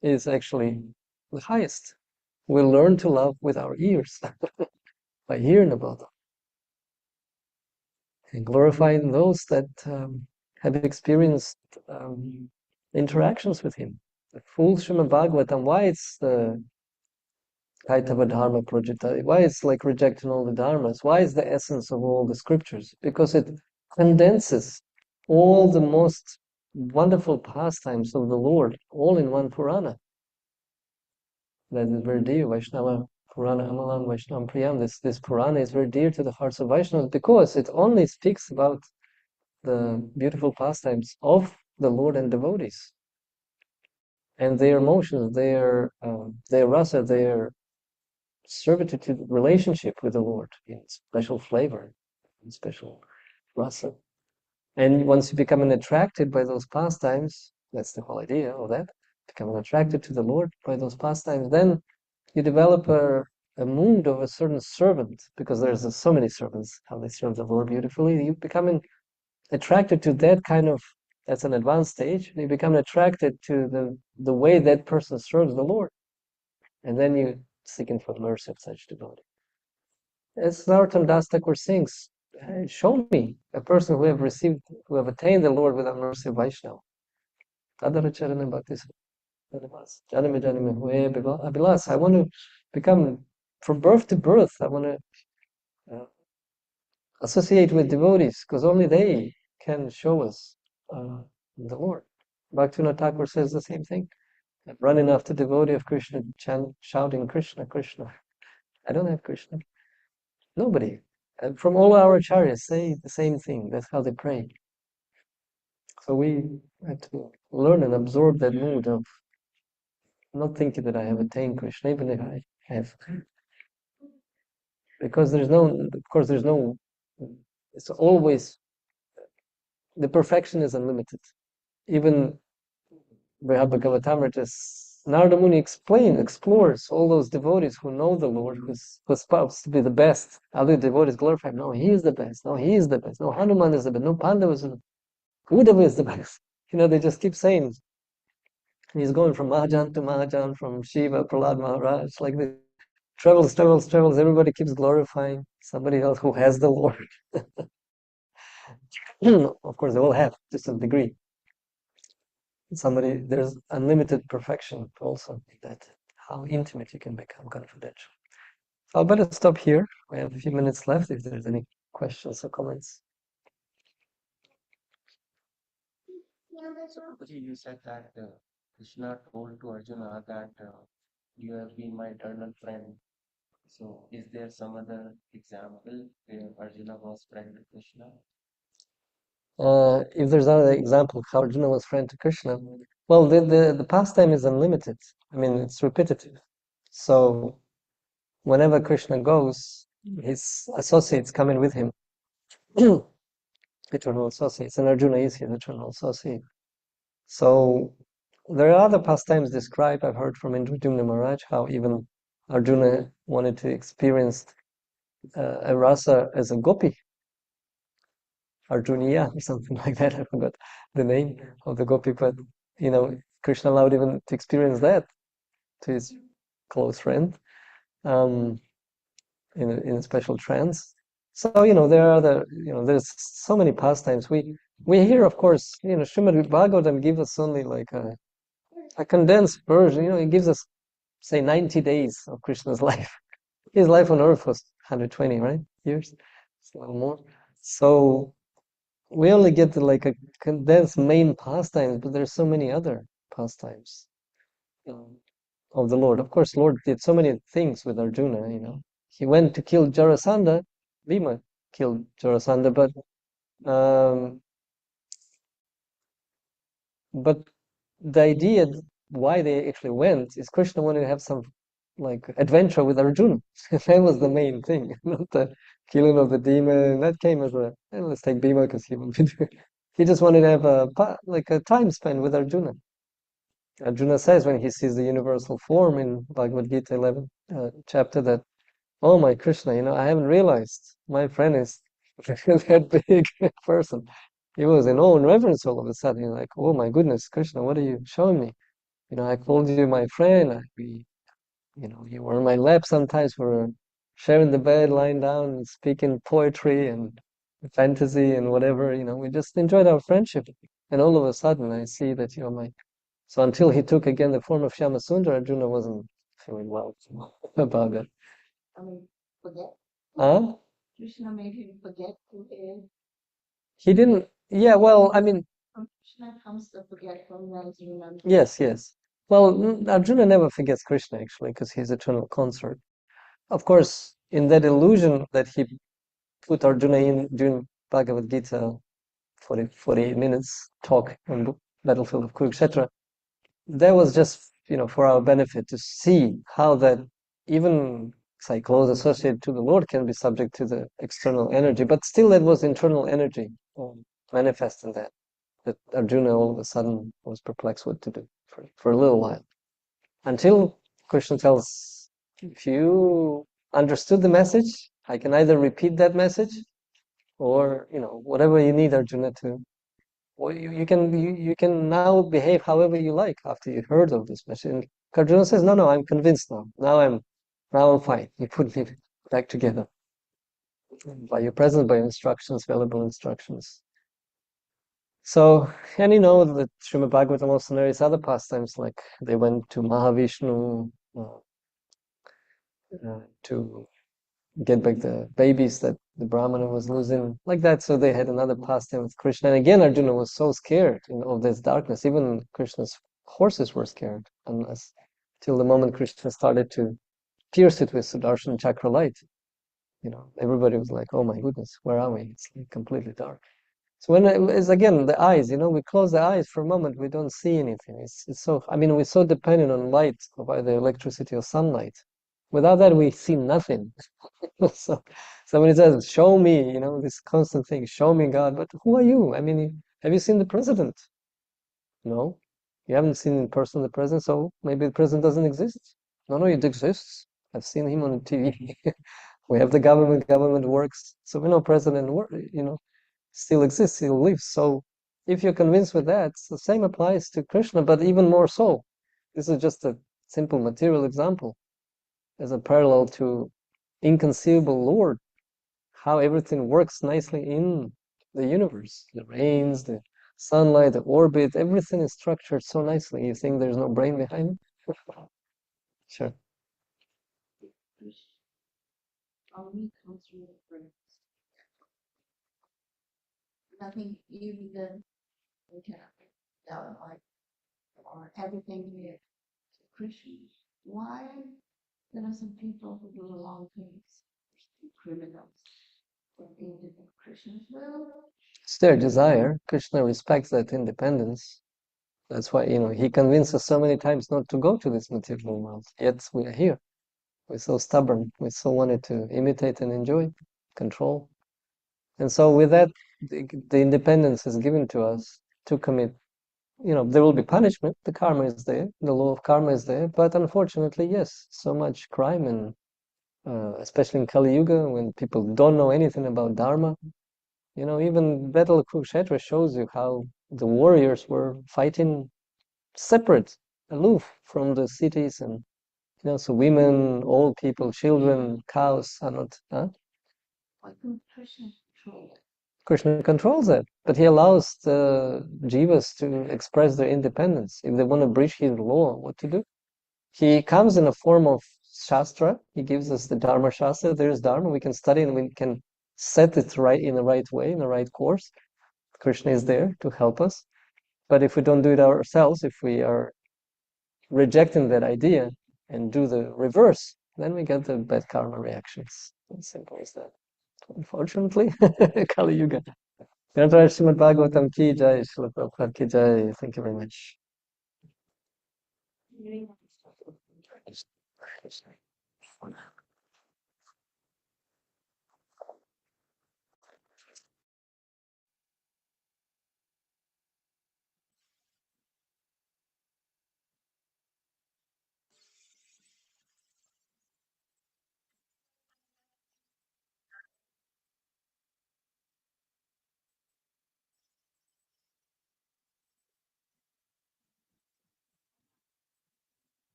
is actually the highest. We learn to love with our ears by hearing about them and glorifying those that have experienced interactions with Him. The full Srimad Bhagavatam, why it's the Kaitava Dharma project, why it's like rejecting all the dharmas, why it's the essence of all the scriptures? Because it condenses all the most wonderful pastimes of the Lord, all in one Purana. That is very dear, Vaishnava Purana Amalam Vaishnavam Priyam. This Purana is very dear to the hearts of Vaishnavas because it only speaks about the beautiful pastimes of the Lord and devotees, and their emotions, their rasa, their servitude to the relationship with the Lord in special flavor, in special rasa. And once you become attracted by those pastimes, that's the whole idea of that, becoming attracted to the Lord by those pastimes, then you develop a mood of a certain servant, because there's so many servants, how they serve the Lord beautifully. You become attracted to that kind of, that's an advanced stage, and you become attracted to the way that person serves the Lord. And then you seeking for the mercy of such devotee. As Narottam Das Thakur sings, show me a person who have attained the Lord without mercy of Vaishnava. Tadara Charana Bhakti Janame Janame Hue Abhilas. I want to become, from birth to birth, I want to associate with devotees, because only they can show us the Lord. Bhaktivinoda Thakur says the same thing. I'm running after devotee of Krishna, shouting Krishna, Krishna. I don't have Krishna. Nobody. And from all our acharyas say the same thing. That's how they pray. So we have to learn and absorb that mood of not thinking that I have attained Krishna, even if I have. Because there's no, of course, there's no, it's always, the perfection is unlimited. Even Bhagavatam, Narada Muni explores all those devotees who know the Lord, who's supposed to be the best. Other devotees glorify him. No, he is the best. No, he is the best. No, Hanuman is the best. No, Pandava is the best. Uddhava is the best. They just keep saying. He's going from Mahajan to Mahajan, from Shiva, Prahlad Maharaj, like this. Travels. Everybody keeps glorifying somebody else who has the Lord. Of course, they all have, to some degree. There's unlimited perfection also in that, how intimate you can become, confidential. So I'll better stop here. We have a few minutes left if there's any questions or comments. You said that Krishna told to Arjuna that you have been my eternal friend. So is there some other example where Arjuna was friend with Krishna? If there's another example of how Arjuna was friend to Krishna, well, the pastime is unlimited. I mean, it's repetitive. So whenever Krishna goes, his associates come in with him. Eternal associates, and Arjuna is his eternal associate. So there are other pastimes described. I've heard from Indradyumna Maharaj how even Arjuna wanted to experience a rasa as a gopi, Arjuniya or something like that. I forgot the name of the gopi, but Krishna allowed even to experience that to his close friend in a special trance. So there are there's so many pastimes. We hear, of course, Srimad Bhagavatam gives us only like a condensed version. It gives us, say, 90 days of Krishna's life. His life on earth was 120, right? Years, it's a little more. So we only get to like a condensed main pastimes, but there's so many other pastimes of the Lord. Of course, Lord did so many things with Arjuna. He went to kill Jarasandha. Bhima killed Jarasandha, but the idea why they actually went is Krishna wanted to have some like adventure with Arjuna. That was the main thing, not the killing of the demon. That came as let's take Bhima because he just wanted to have a time spent with Arjuna. Arjuna says when he sees the universal form in Bhagavad Gita 11 chapter that, oh my Krishna, I haven't realized my friend is that big person. He was in awe and reverence all of a sudden. Like, oh my goodness, Krishna, what are you showing me? I called you my friend. You were in my lap sometimes. We were sharing the bed, lying down, and speaking poetry and fantasy and whatever. We just enjoyed our friendship. And all of a sudden, I see that you're my. So until he took again the form of Shyamasundar, Arjuna wasn't feeling well about it. I mean, forget. Huh? Krishna made him forget who he is. He didn't. Yeah, well, I mean, From Krishna comes the forgetfulness, remember. yes. Well, Arjuna never forgets Krishna actually, because he's eternal consort. Of course, in that illusion that he put Arjuna in during Bhagavad Gita 48 minutes talk on the battlefield of Kurukshetra, that was just for our benefit to see how that even close associated to the Lord can be subject to the external energy, but still that was internal energy manifest in that Arjuna all of a sudden was perplexed what to do for a little while. Until Krishna tells, if you understood the message, I can either repeat that message or, whatever you need Arjuna to. Or you can now behave however you like after you heard of this message. And Arjuna says, no, I'm convinced now. Now I'm fine. You put me back together. By your presence, by your instructions, valuable instructions. So, and you know that Srimad Bhagavatam also narrates other pastimes, like they went to Mahavishnu to get back the babies that the Brahmana was losing, like that. So they had another pastime with Krishna. And again, Arjuna was so scared, of this darkness. Even Krishna's horses were scared, unless till the moment Krishna started to pierce it with Sudarshan Chakra light. Everybody was like, "Oh my goodness, where are we?" It's like completely dark. So when it's again the eyes, we close the eyes for a moment, we don't see anything. It's so. I mean, we're so dependent on light, of either electricity or sunlight. Without that, we see nothing. So somebody says, "Show me," this constant thing, "Show me God." But who are you? I mean, have you seen the president? No, you haven't seen in person the president, so maybe the president doesn't exist. No, it exists. I've seen him on TV. We have the government works. So we know president still exists, still lives. So if you're convinced with that, the same applies to Krishna, but even more so. This is just a simple material example as a parallel to inconceivable Lord, how everything works nicely in the universe. The rains, the sunlight, the orbit, everything is structured so nicely. You think there's no brain behind it? Sure. Only comes from the brain. Nothing even we can doubt like or everything here to Krishna. Why there are some people who do the wrong things, criminals, but they did Krishna's will. It's their desire. Krishna respects that independence. That's why, he convinced us so many times not to go to this material world. Yet we are here. We're so stubborn. We so wanted to imitate and enjoy, control. And so with that, the independence is given to us to commit. There will be punishment. The karma is there. The law of karma is there. But unfortunately, yes, so much crime, and especially in Kali Yuga, when people don't know anything about Dharma. Even Battle of Kurukshetra shows you how the warriors were fighting separate, aloof from the cities, and so women, old people, children, cows are not. Why couldn't Krishna control it? Krishna controls it, but he allows the jivas to express their independence. If they want to breach his law, what to do? He comes in a form of shastra. He gives us the Dharma Shastra. There is Dharma. We can study and we can set it right in the right way, in the right course. Krishna is there to help us. But if we don't do it ourselves, if we are rejecting that idea and do the reverse, then we get the bad karma reactions. As simple as that. Unfortunately, Kali Yuga. Grantaraj Srimad Bhagavatam ki jai, Srila Prabhupada ki jai. Thank you very much.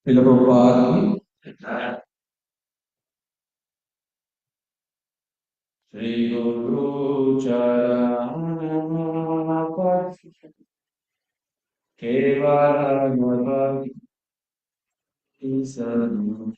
Prabhupada Sri Guru Charana Kevala Isanu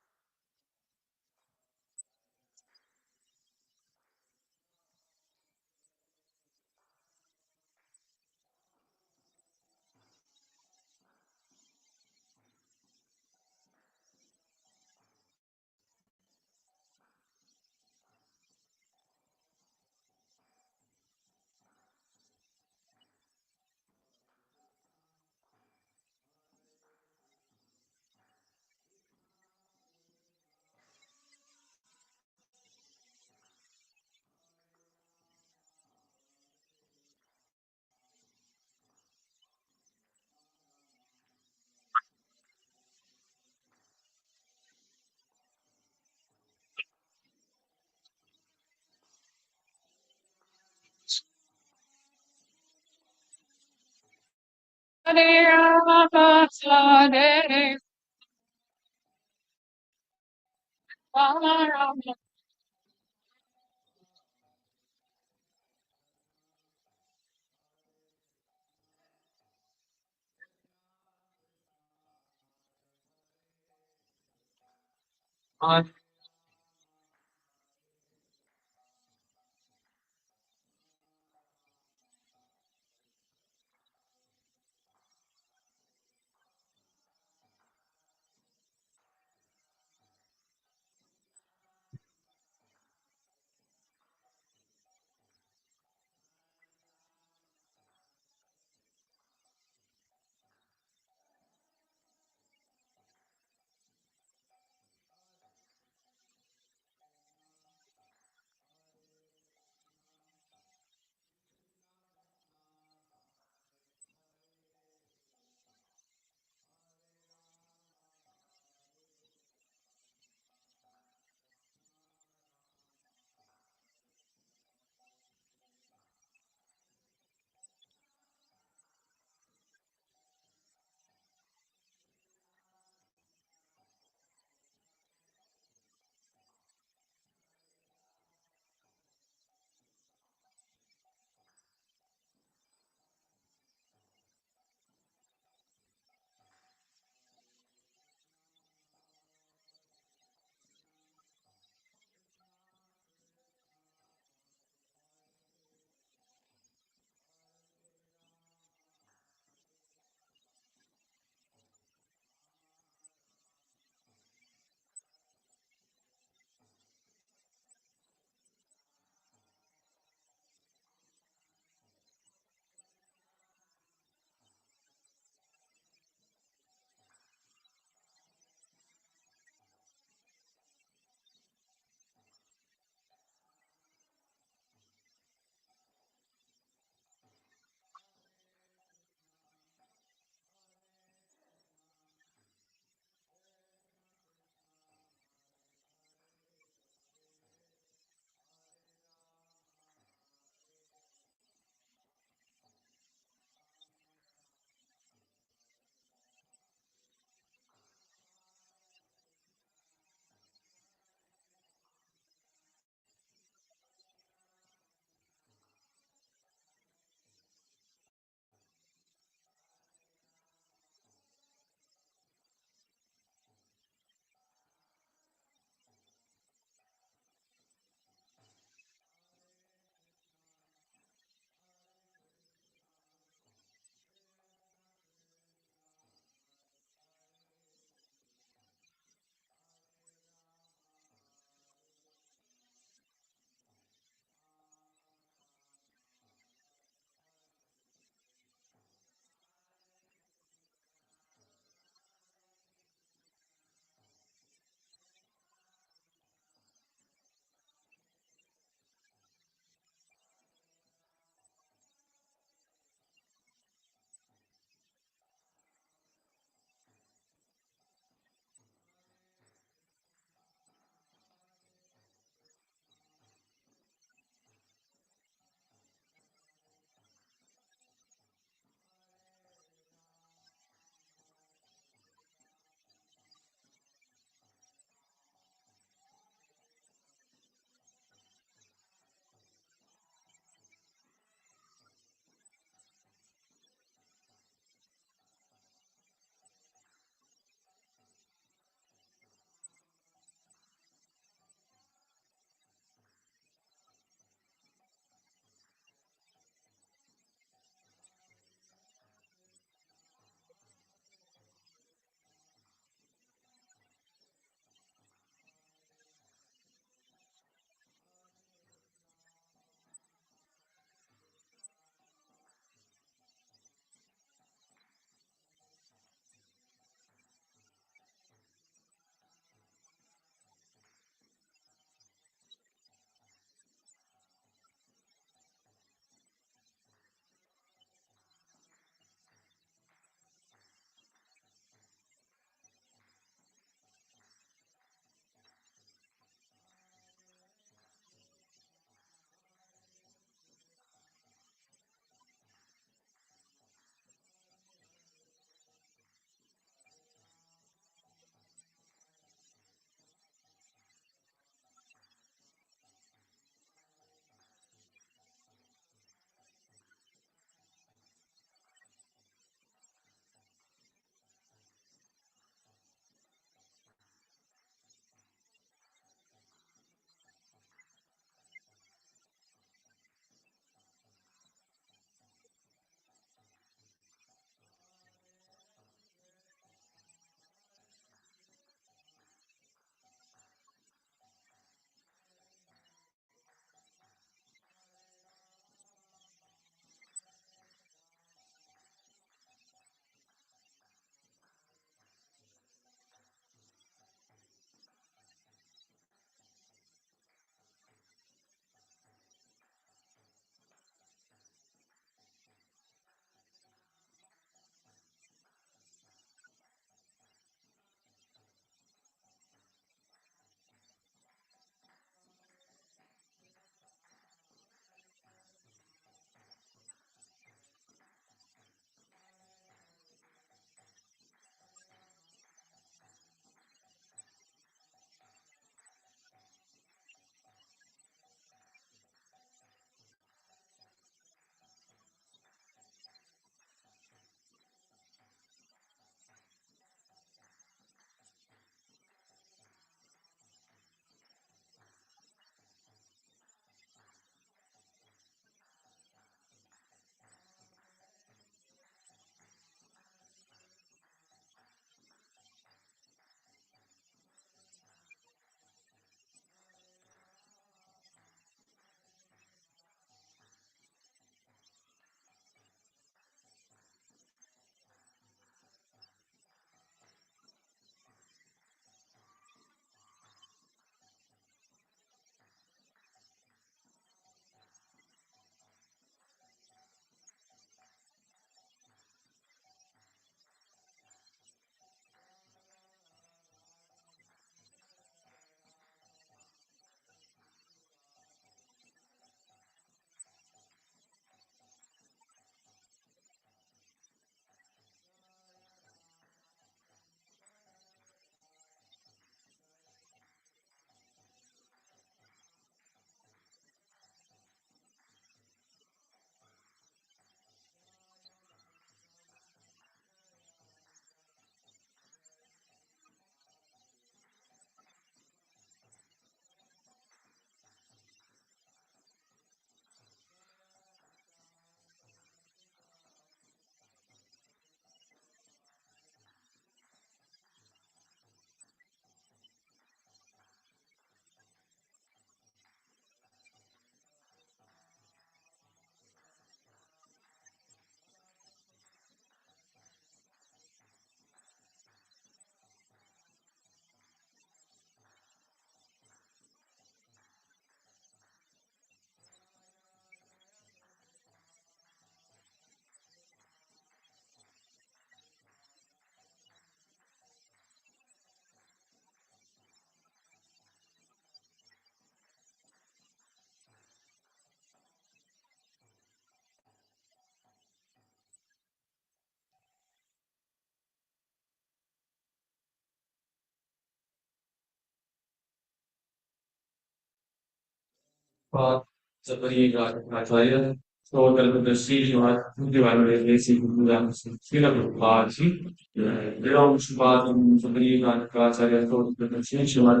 Sapari Acharya, so the Srimad divided Srila Prabhupada, Ram Shabbat, Sapari Acharya, so the Srimad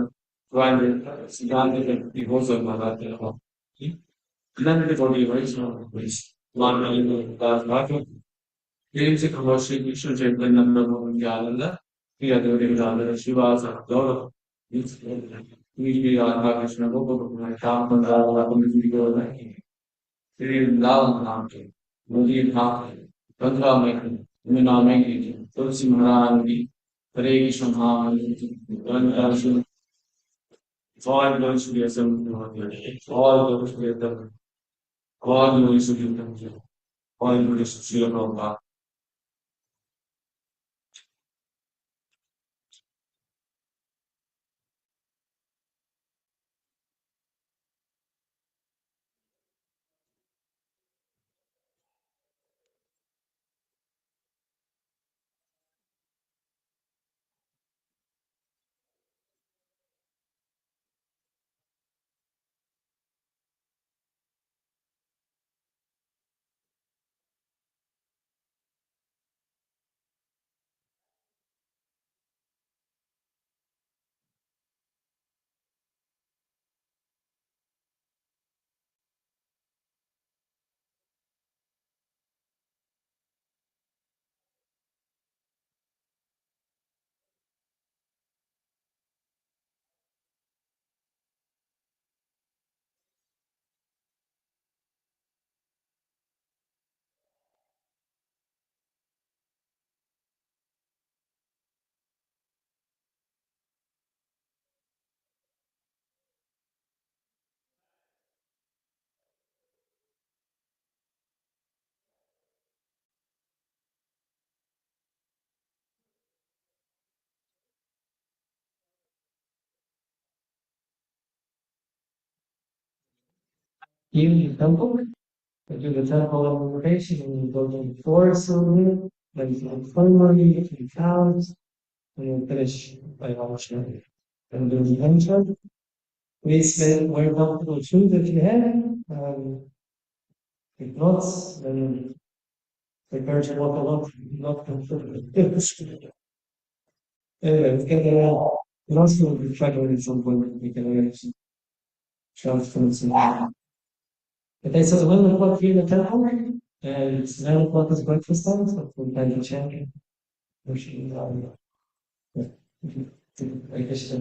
divided Siddhanta, the Hosa Mahatma. Then the body was one million Raka. There is a commercial issue, the number of Yalanda, the other Shivas, Dora. We are Krishna Gopal, Tam Pandra, Sri Ram Naki, Mudi Naki, Pandra Meki, Mina Meki, Tulsi Maharani, Hare Krishna Maharani, all those should be assembled, all those should be assembled, all those should be assembled, all those should be assembled. Even the temple, do the temple invocation, and you go to the forest over there, then you have ceremony, and cows, and you finish by washing. And do the entrance. Please wear comfortable shoes if you have. If not, then prepare to walk along, not comfortable. Anyway, we can also try to at some point we can arrange some transference. But they said 11 o'clock here in the temple, and it's 9 o'clock is breakfast time, so we're going to check. I guess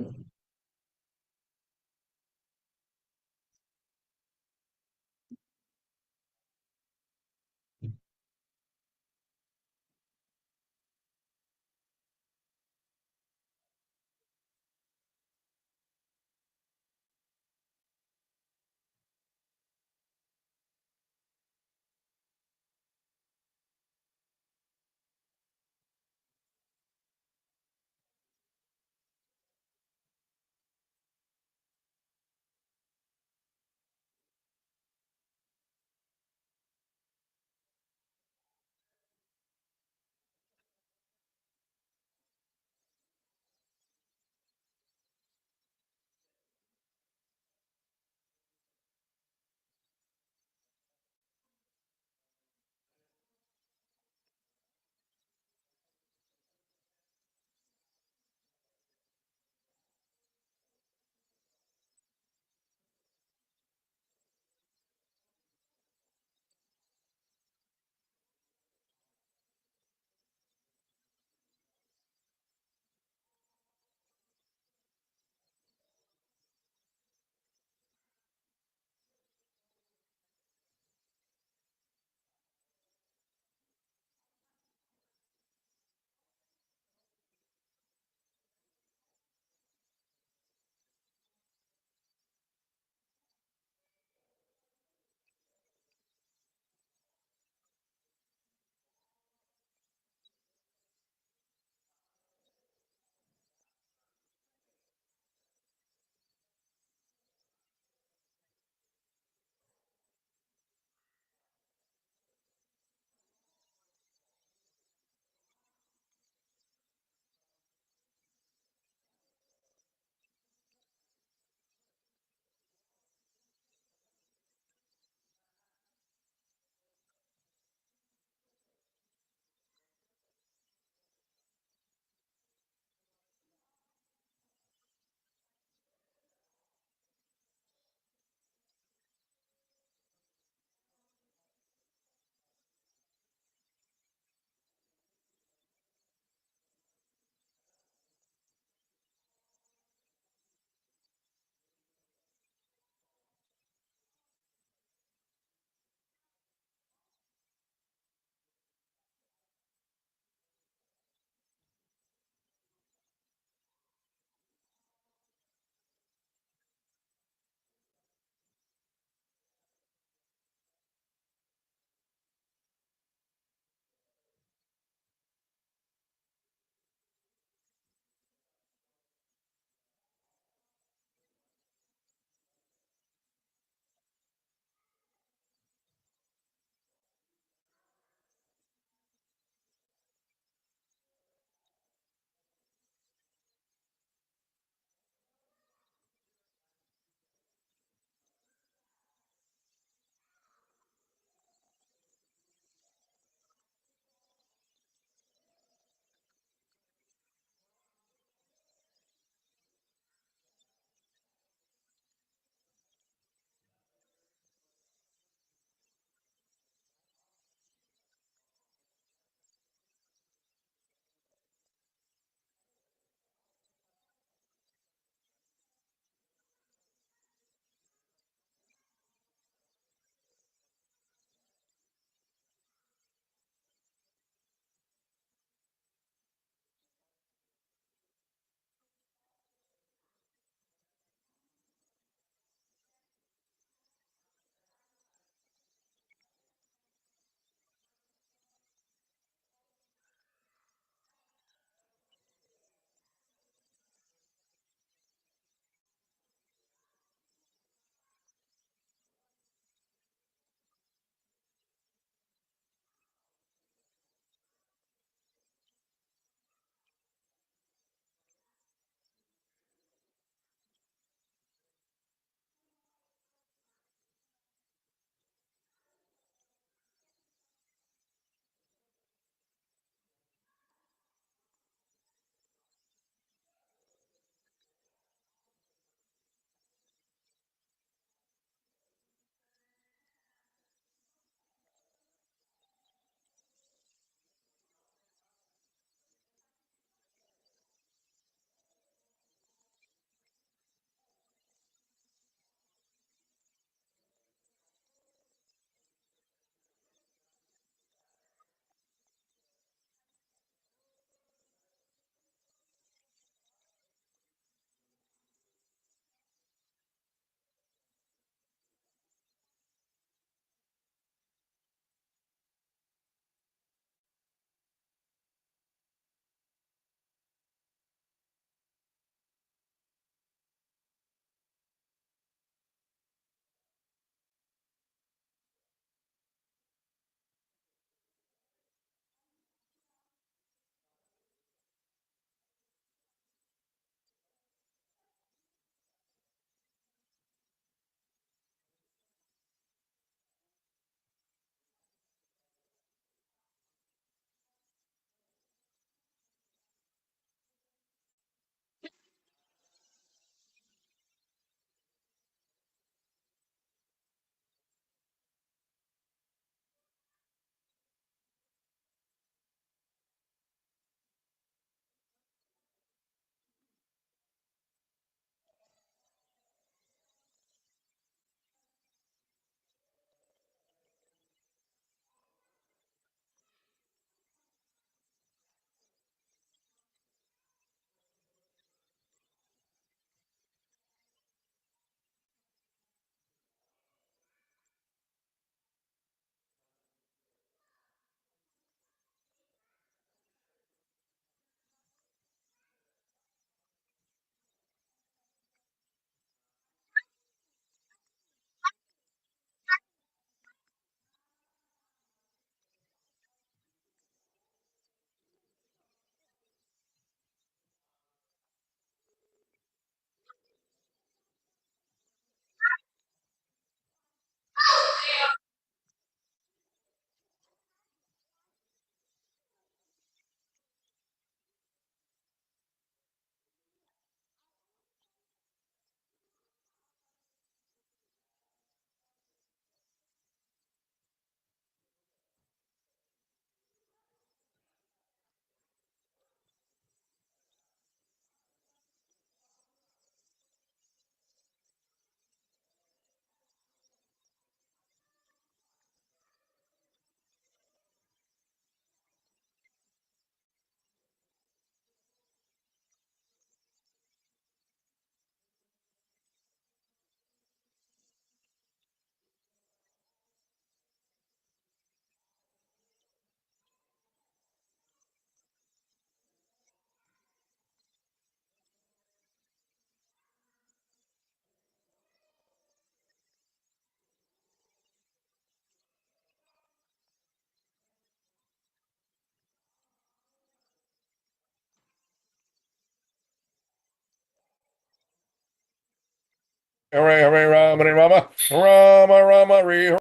Hare Hare Rama Hare Rama Rama Rama Hare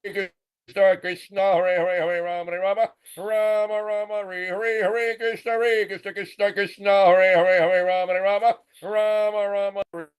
Krishna Krishna Hare Hare Hare Rama Hare Rama Rama Rama Hare Krishna Krishna Krishna Hare Hare Hare Rama Hare Rama Rama Rama Hare.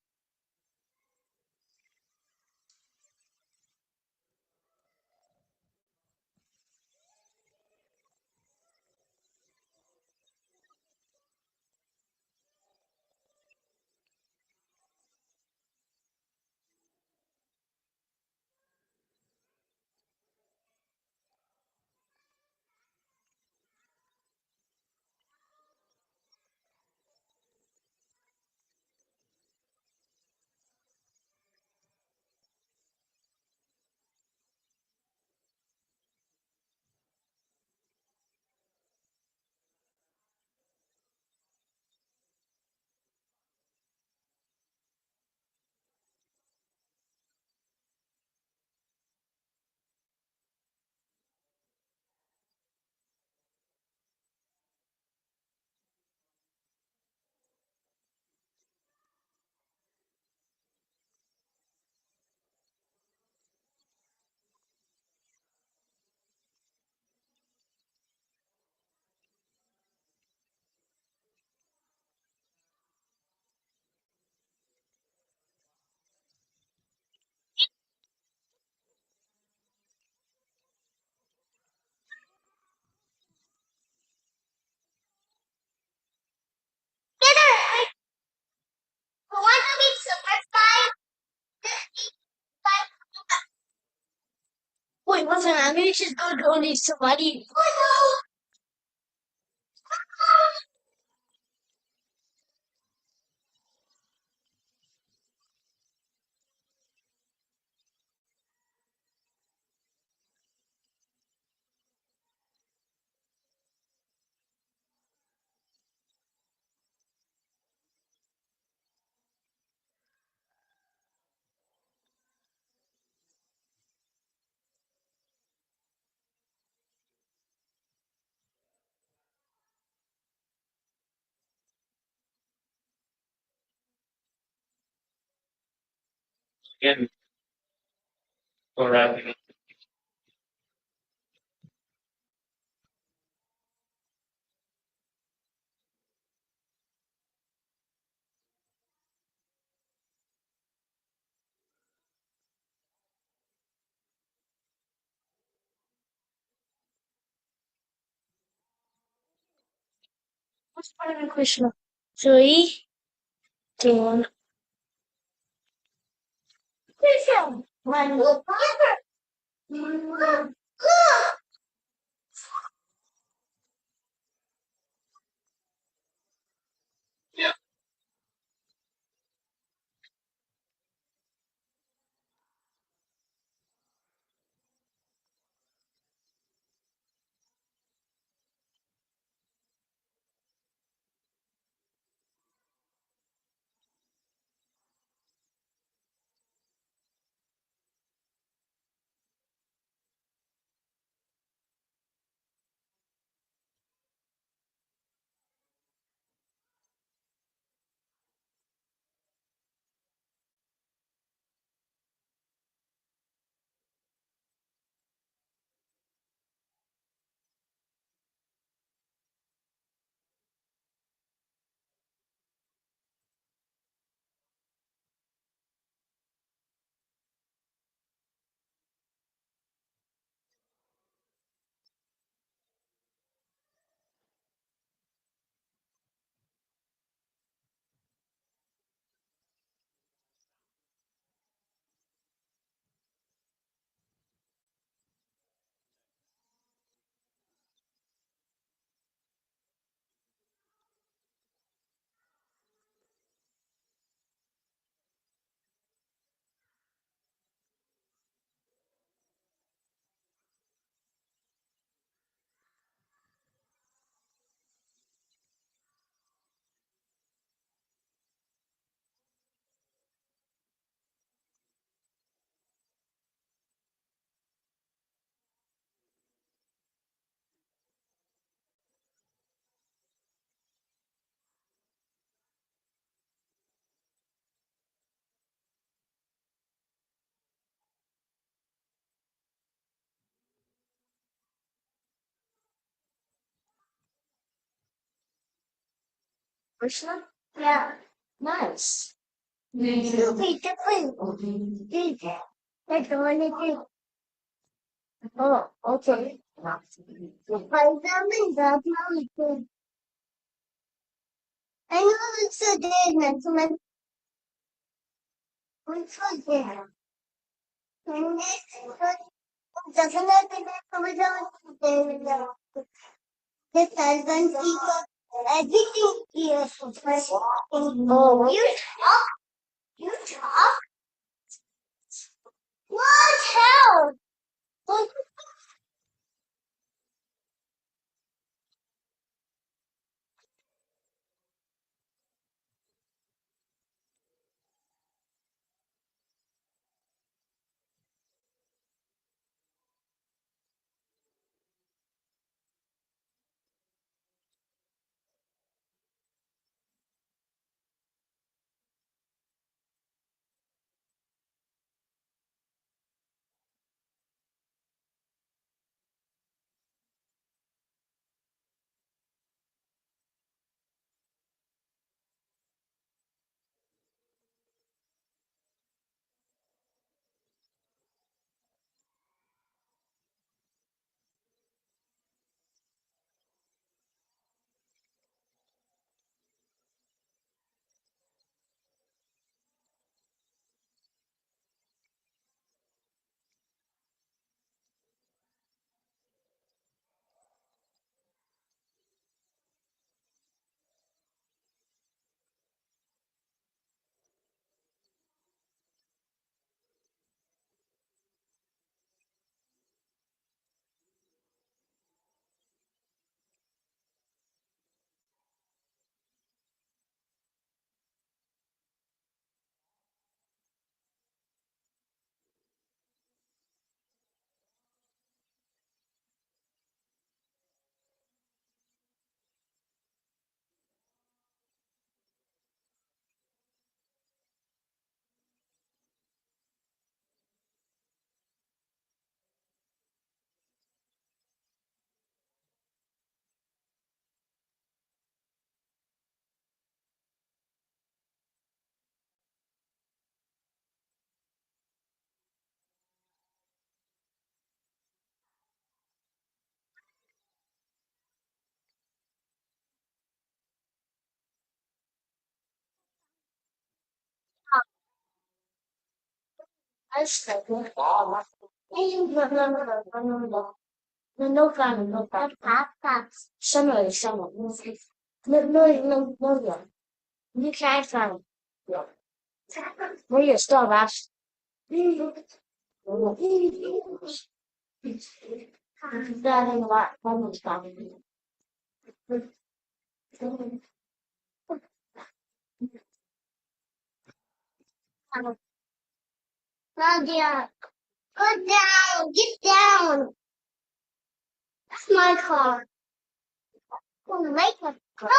Wait, listen, I'm gonna just go donate some money. Again, for wrapping up. What's Hare Krishna? 3, 2, 1. Krishna! One. Krishna? Yeah. Nice. You be different. Like the one you do. Oh, okay. But that means that's not good. I know it's a day, gentlemen. Which was there? And it doesn't have to be covered up. The husband people, everything is oh, you talk? What hell? What? I said, no, no, no, perhaps someone, no, you can't find, where you stop, Ash. That ain't what, someone's talking. Nadia, go down, get down. That's my car. I'm gonna make my car.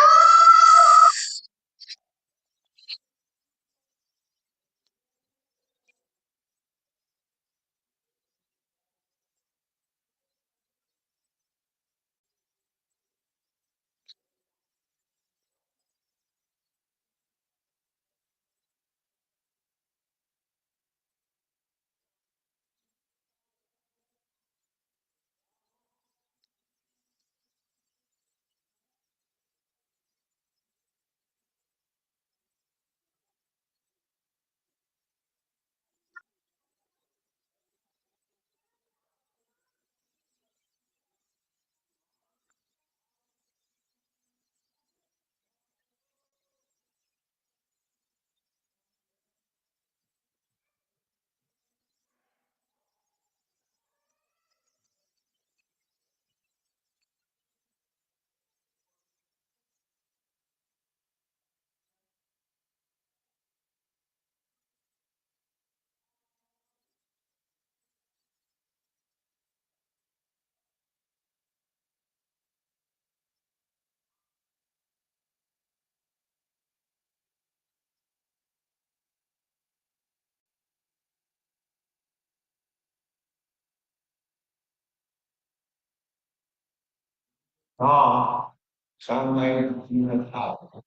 Ah, sound like you have help.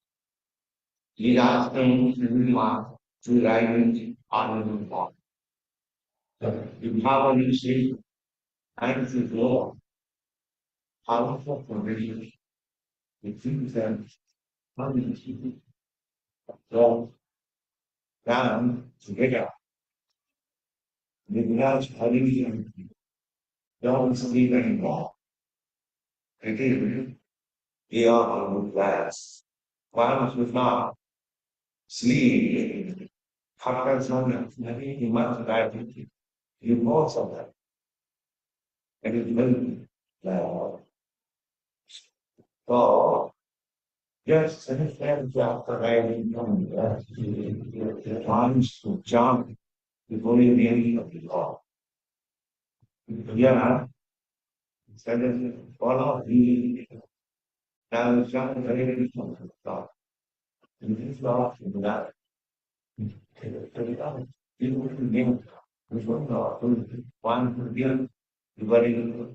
He's asking everyone to write on the board. You have a say, and the law, powerful formation, the things that how many people go down together. Without having them, don't sleep anymore. Again, they are on the glass. One was not sleep. Happens on the month that you most of them. And it will so just understand after writing the times to jump before you really of the law. Yeah, instead of follow the now jump very from the law. And this law is that you will name which one law one will be dividing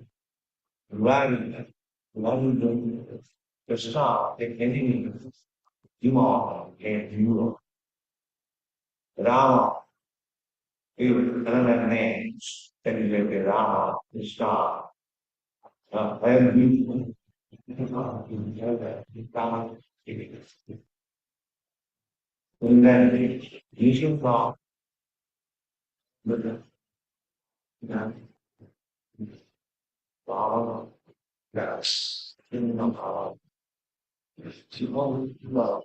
right one the star the enemy you are and you Rama another names that is the Rama the star and you and then you should not but Rama yes in the power you love